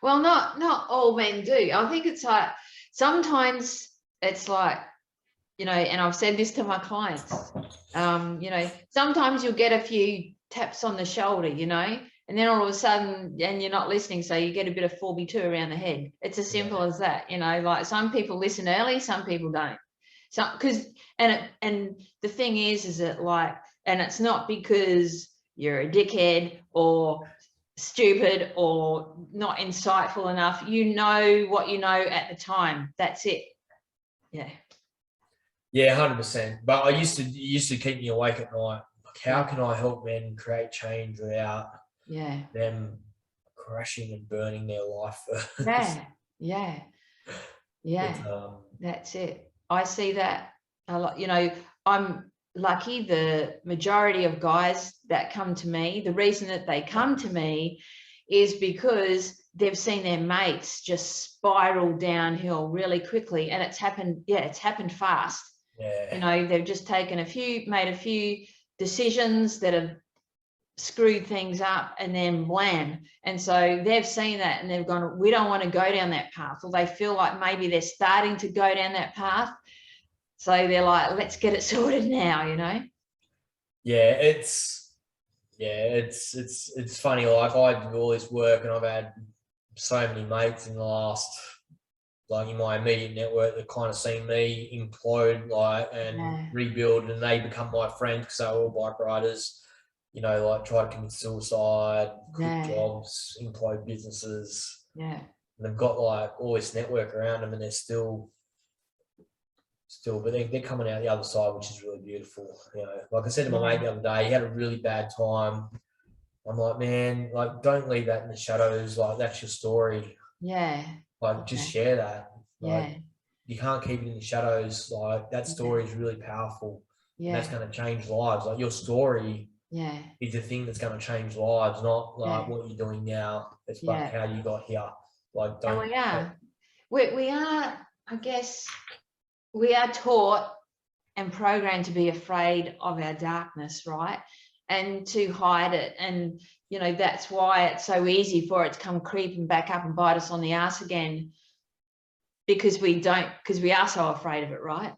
Well, not all men do. I think it's like, sometimes it's like, and I've said this to my clients, sometimes you'll get a few taps on the shoulder, and then all of a sudden, and you're not listening, so you get a bit of 4B2 around the head. It's as simple as that, like some people listen early, some people don't. So, and the thing is that like, and it's not because you're a dickhead or stupid or not insightful enough. You know what you know at the time. That's it. Yeah. Yeah, 100%. But it used to keep me awake at night. Like, how can I help men create change without them crashing and burning their life first? Yeah. That's it. I see that a lot. I'm lucky. The majority of guys that come to me, the reason that they come to me is because they've seen their mates just spiral downhill really quickly, and it's happened. Yeah, it's happened fast. Yeah. They've just made a few decisions that have screwed things up, and then blam. And so they've seen that and they've gone, we don't want to go down that path, or they feel like maybe they're starting to go down that path. So they're like, let's get it sorted now, Yeah, it's funny. Like I do all this work and I've had so many mates in the last, like in my immediate network, that kind of seen me implode, like, and rebuild, and they become my friends because they're all bike riders, like try to commit suicide, quit jobs, implode businesses. Yeah. And they've got like all this network around them, and they're still, but they're coming out the other side, which is really beautiful. Like I said to my mate the other day, he had a really bad time. I'm like, man, like, don't leave that in the shadows. Like, that's your story. Yeah. Like, just share that. Like, you can't keep it in the shadows. Like, that story is really powerful. Yeah. And that's going to change lives. Like, your story is the thing that's going to change lives, not like what you're doing now. It's about how you got here. Like, don't. And we are, I guess, we are taught and programmed to be afraid of our darkness, right? And to hide it. And, that's why it's so easy for it to come creeping back up and bite us on the ass again, because we are so afraid of it, right?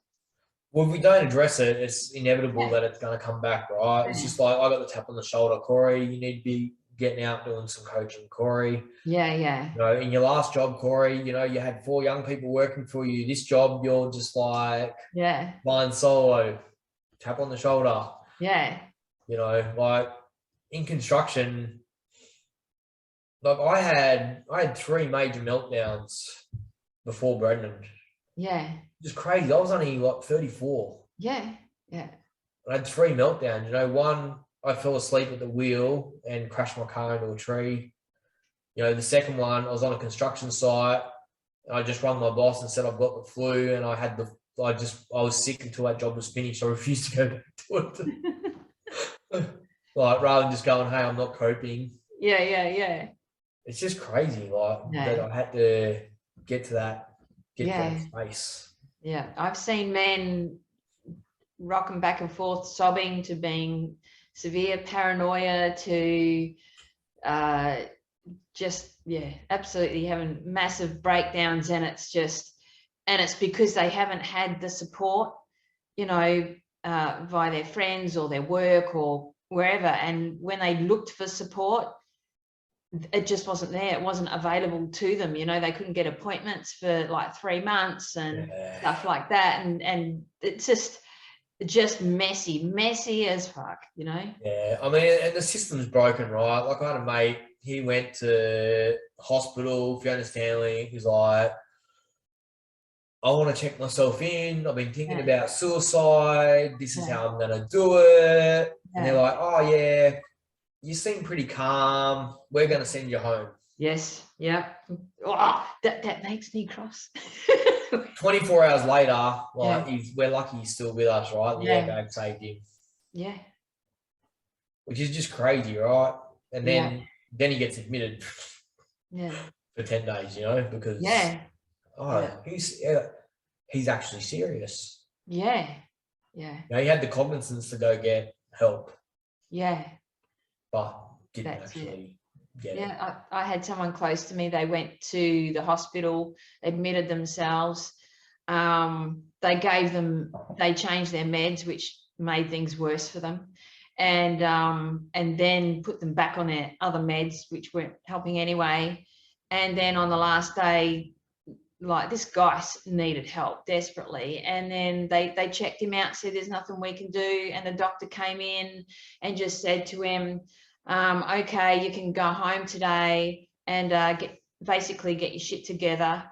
Well, if we don't address it, it's inevitable that it's going to come back, right? It's just like, I got the tap on the shoulder, Corey, you need to be getting out doing some coaching, Corey. Yeah. In your last job, Corey, you had 4 young people working for you. This job, you're just like flying solo, tap on the shoulder. Yeah. Like in construction, like I had 3 major meltdowns before Brendan. Yeah. Just crazy. I was only like 34. Yeah. And I had 3 meltdowns. You know, one, I fell asleep at the wheel and crashed my car into a tree. You know, the second one, I was on a construction site. I just rang my boss and said I've got the flu, and I was sick until that job was finished. I refused to go back to it. Like, rather than just going, hey, I'm not coping. Yeah. It's just crazy, like that I had to get to that space. Yeah, I've seen men rocking back and forth, sobbing, to being severe paranoia, to absolutely having massive breakdowns, and it's because they haven't had the support, you know, via their friends or their work or wherever. And when they looked for support, it just wasn't there. It wasn't available to them. You know, they couldn't get appointments for like 3 months and stuff like that. And it's just messy as fuck, you know? Yeah, I mean, and the system's broken, right? Like, I had a mate, he went to hospital, Fiona Stanley, he's like, I want to check myself in. I've been thinking about suicide. This is how I'm going to do it. And they're like, oh, yeah, you seem pretty calm. We're going to send you home. Yes. Yeah. Oh, that makes me cross. 24 hours later, we're lucky he's still with us, right? The airbag saved him. Yeah. Which is just crazy, right? And then he gets admitted for 10 days, you know, because he's actually serious. Yeah. You know, he had the cognizance to go get help. Yeah. But didn't actually get it. Yeah, I had someone close to me. They went to the hospital, admitted themselves. They changed their meds, which made things worse for them, and then put them back on their other meds, which weren't helping anyway. And then on the last day, like, this guy needed help desperately, and then they checked him out, said there's nothing we can do, and the doctor came in and just said to him, okay, you can go home today and get your shit together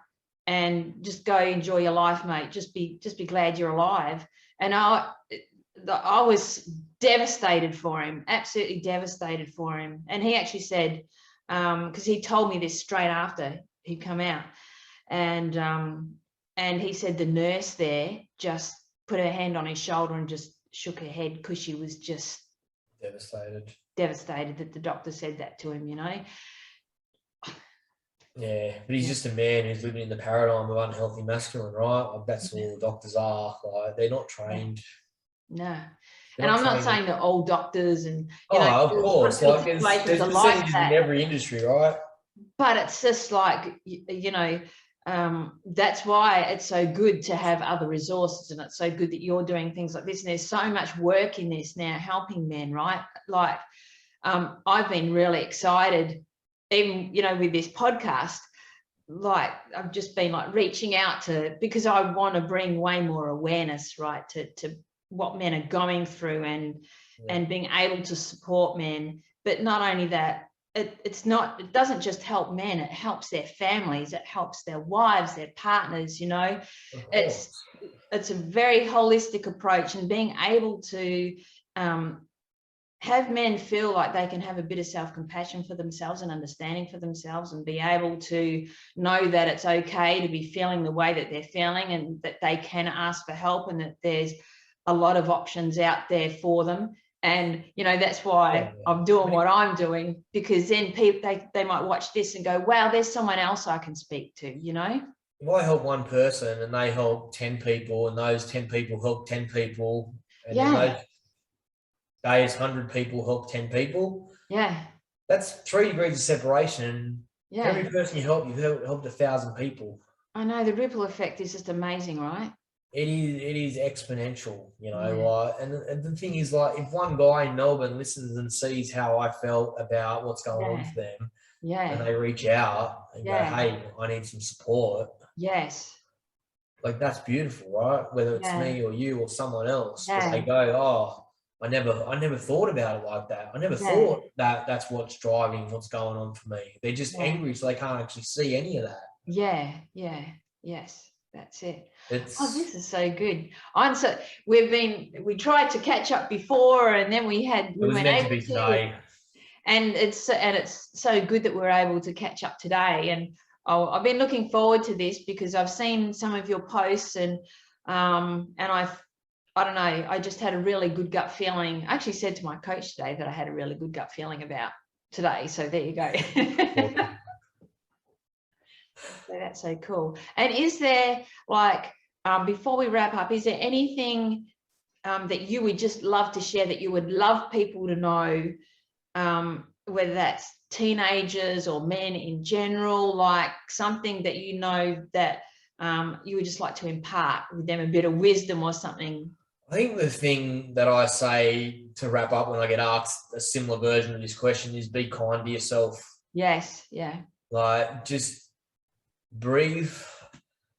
and just go enjoy your life, mate. Just be glad you're alive. And I was devastated for him, absolutely devastated for him. And he actually said, because he told me this straight after he'd come out, and he said the nurse there just put her hand on his shoulder and just shook her head, because she was just devastated that the doctor said that to him, you know. Yeah, but he's just a man who's living in the paradigm of unhealthy masculine, right? Like, that's all doctors are. Like, they're not trained. No. And I'm not saying that all doctors and, you know, of course, like, there's percentages in every industry, right? But it's just like, you know, that's why it's so good to have other resources, and it's so good that you're doing things like this. And there's so much work in this now, helping men, right? Like, I've been really excited, even, you know, with this podcast. Like, I've just been like reaching out because I want to bring way more awareness, right, to what men are going through, and being able to support men. But not only that, it doesn't just help men, it helps their families, it helps their wives, their partners, you know. It's a very holistic approach, and being able to have men feel like they can have a bit of self-compassion for themselves and understanding for themselves, and be able to know that it's okay to be feeling the way that they're feeling, and that they can ask for help, and that there's a lot of options out there for them. And, you know, that's why I'm doing what I'm doing, because then people, they might watch this and go, wow, there's someone else I can speak to, you know. If I help one person and they help 10 people, and those 10 people help 10 people, and then those 100 people help 10 people. Yeah. That's 3 degrees of separation. Yeah. Every person you help, you've helped 1,000 people. I know, the ripple effect is just amazing, right? It is exponential, you know. And the thing is, like, if one guy in Melbourne listens and sees how I felt about what's going on for them, and they reach out and go, hey, I need some support. Yes. Like, that's beautiful, right? Whether it's me or you or someone else, but they go, oh, I never thought about it like that. I never thought that that's what's driving what's going on for me. They're just angry, so they can't actually see any of that. Yes. That's it. It's Oh, this is so good. We tried to catch up before, and then we was weren't meant to able be to. today. And it's so good that we're able to catch up today. And I've been looking forward to this because I've seen some of your posts, and I don't know, I just had a really good gut feeling. I actually said to my coach today that I had a really good gut feeling about today. So there you go. So that's so cool. And is there, like, before we wrap up, is there anything that you would just love to share, that you would love people to know, whether that's teenagers or men in general, like something that you know that you would just like to impart with them, a bit of wisdom or something? I think the thing that I say to wrap up when I get asked a similar version of this question is be kind to yourself. Yes. Yeah. Like, just breathe.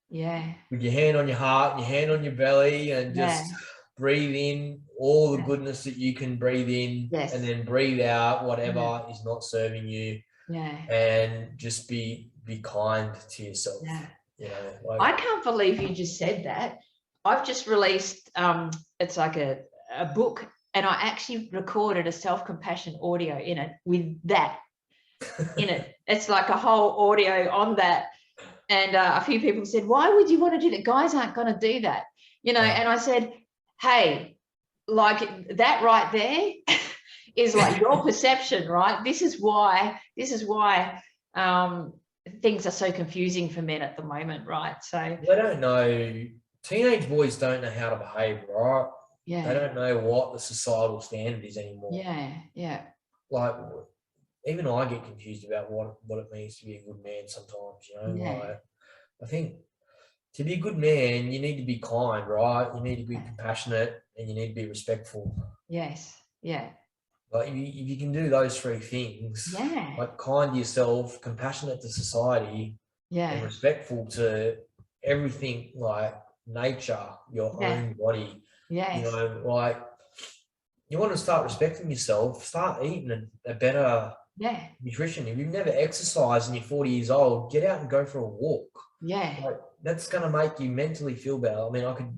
Yeah. With your hand on your heart and your hand on your belly, and just breathe in all the goodness that you can breathe in, and then breathe out whatever is not serving you. Yeah. And just be kind to yourself. Yeah. You know, like, I can't believe you just said that. I've just released, it's like a book, and I actually recorded a self-compassion audio in it with that in it. It's like a whole audio on that. And a few people said, why would you want to do that? Guys aren't going to do that, you know? And I said, hey, like that right there is like your perception, right? This is why things are so confusing for men at the moment, right? So they don't know. Teenage boys don't know how to behave, right? Yeah. They don't know what the societal standard is anymore. Yeah. Yeah. Like, even I get confused about what it means to be a good man sometimes, you know. Yeah. Like, I think to be a good man, you need to be kind, right? You need to be compassionate, and you need to be respectful. Yes. Yeah. Like, if you can do those three things, like kind to yourself, compassionate to society, and respectful to everything, like nature, your own body. Yes. You know, like, you want to start respecting yourself, start eating a better nutrition. If you've never exercised and you're 40 years old, get out and go for a walk. Yeah. Like, that's going to make you mentally feel better. I mean, I could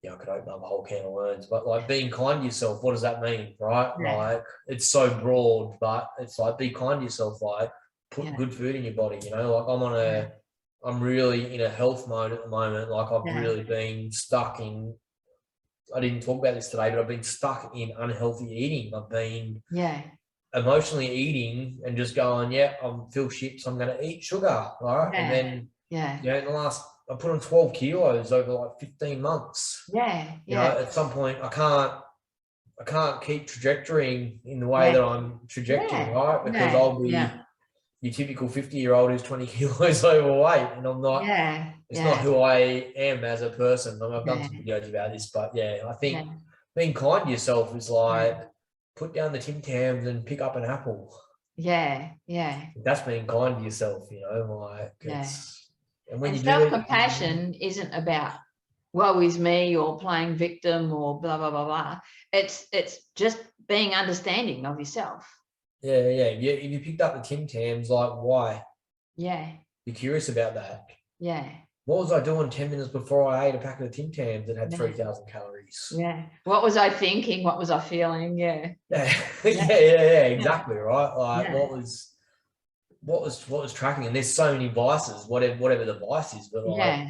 open up a whole can of worms, but like, being kind to yourself, what does that mean, right? Like, it's so broad, but it's like, be kind to yourself, like, put good food in your body, you know. Like, I'm really in a health mode at the moment. Like, I've really been stuck in, I didn't talk about this today, but I've been stuck in unhealthy eating. I've been emotionally eating and just going, I'm feel shit, so I'm going to eat sugar, right? And then, you know, I put on 12 kilos over like 15 months. You know, at some point, I can't keep trajectorying in the way that I'm trajecting, right? Because I'll be your typical 50-year-old who's 20 kilos overweight, and I'm not. It's not who I am as a person. I mean, I've done some videos about this, but I think being kind to yourself is like, put down the Tim Tams and pick up an apple. That's being kind to yourself, you know. Like, and when you do self-compassion isn't about woe is me or playing victim or blah blah blah blah. It's just being understanding of yourself. If you picked up the Tim Tams, like, why? Be curious about that. What was I doing 10 minutes before I ate a packet of Tim Tams that had 3,000 calories? What was I thinking? What was I feeling? Exactly, right? Like, what was tracking? And there's so many vices, whatever the vice is, but like,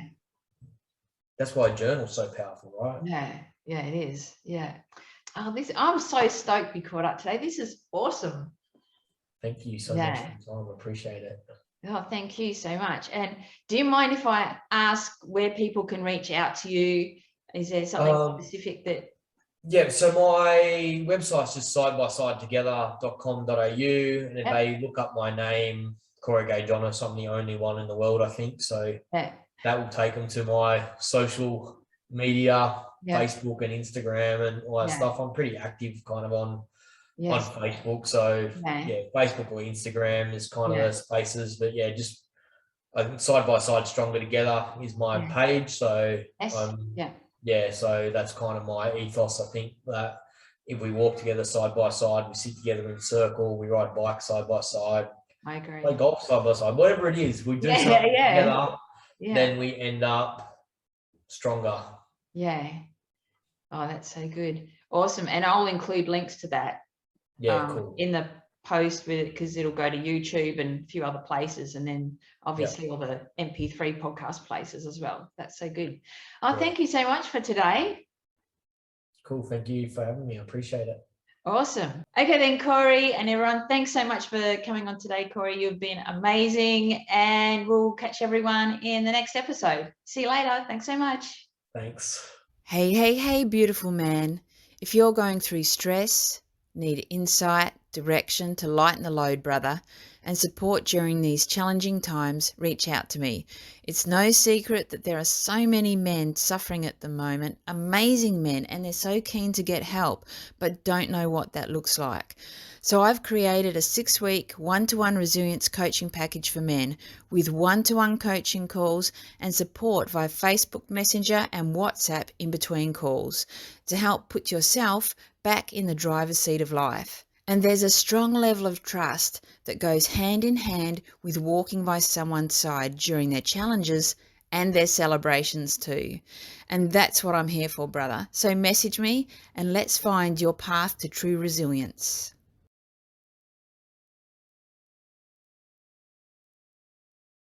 that's why a journal's so powerful, right? It is. Oh, I'm so stoked we caught up today. This is awesome. Thank you so much for your time. I appreciate it. Oh, thank you so much. And do you mind if I ask where people can reach out to you? Is there something specific that... So my website's just sidebysidetogether.com.au, and if they look up my name, Corey Gaidzionis, I'm the only one in the world, I think. So that will take them to my social media, Facebook and Instagram and all that stuff. I'm pretty active kind of on Facebook. So Facebook or Instagram is kind of the spaces, but just Side by Side Stronger Together is my page. So so that's kind of my ethos. I think that if we walk together side by side, we sit together in a circle, we ride bikes side by side, I agree. play golf side by side, whatever it is, we do something together. then we end up stronger. Yeah. Oh, that's so good. Awesome. And I'll include links to that Cool. in the post with it, because it'll go to YouTube and a few other places, and then obviously all the MP3 podcast places as well. That's so good. Oh, thank you so much for today. Cool. Thank you for having me. I appreciate it. Awesome. Okay then, Corey and everyone, thanks so much for coming on today, Corey. You've been amazing, and we'll catch everyone in the next episode. See you later. Thanks so much. Thanks. Hey, beautiful man. If you're going through stress, need insight, direction to lighten the load, brother, and support during these challenging times, reach out to me. It's no secret that there are so many men suffering at the moment, amazing men, and they're so keen to get help, but don't know what that looks like. So I've created a 6-week one-to-one resilience coaching package for men with one-to-one coaching calls and support via Facebook Messenger and WhatsApp in between calls to help put yourself back in the driver's seat of life. And there's a strong level of trust that goes hand in hand with walking by someone's side during their challenges and their celebrations too. And that's what I'm here for, brother. So message me and let's find your path to true resilience.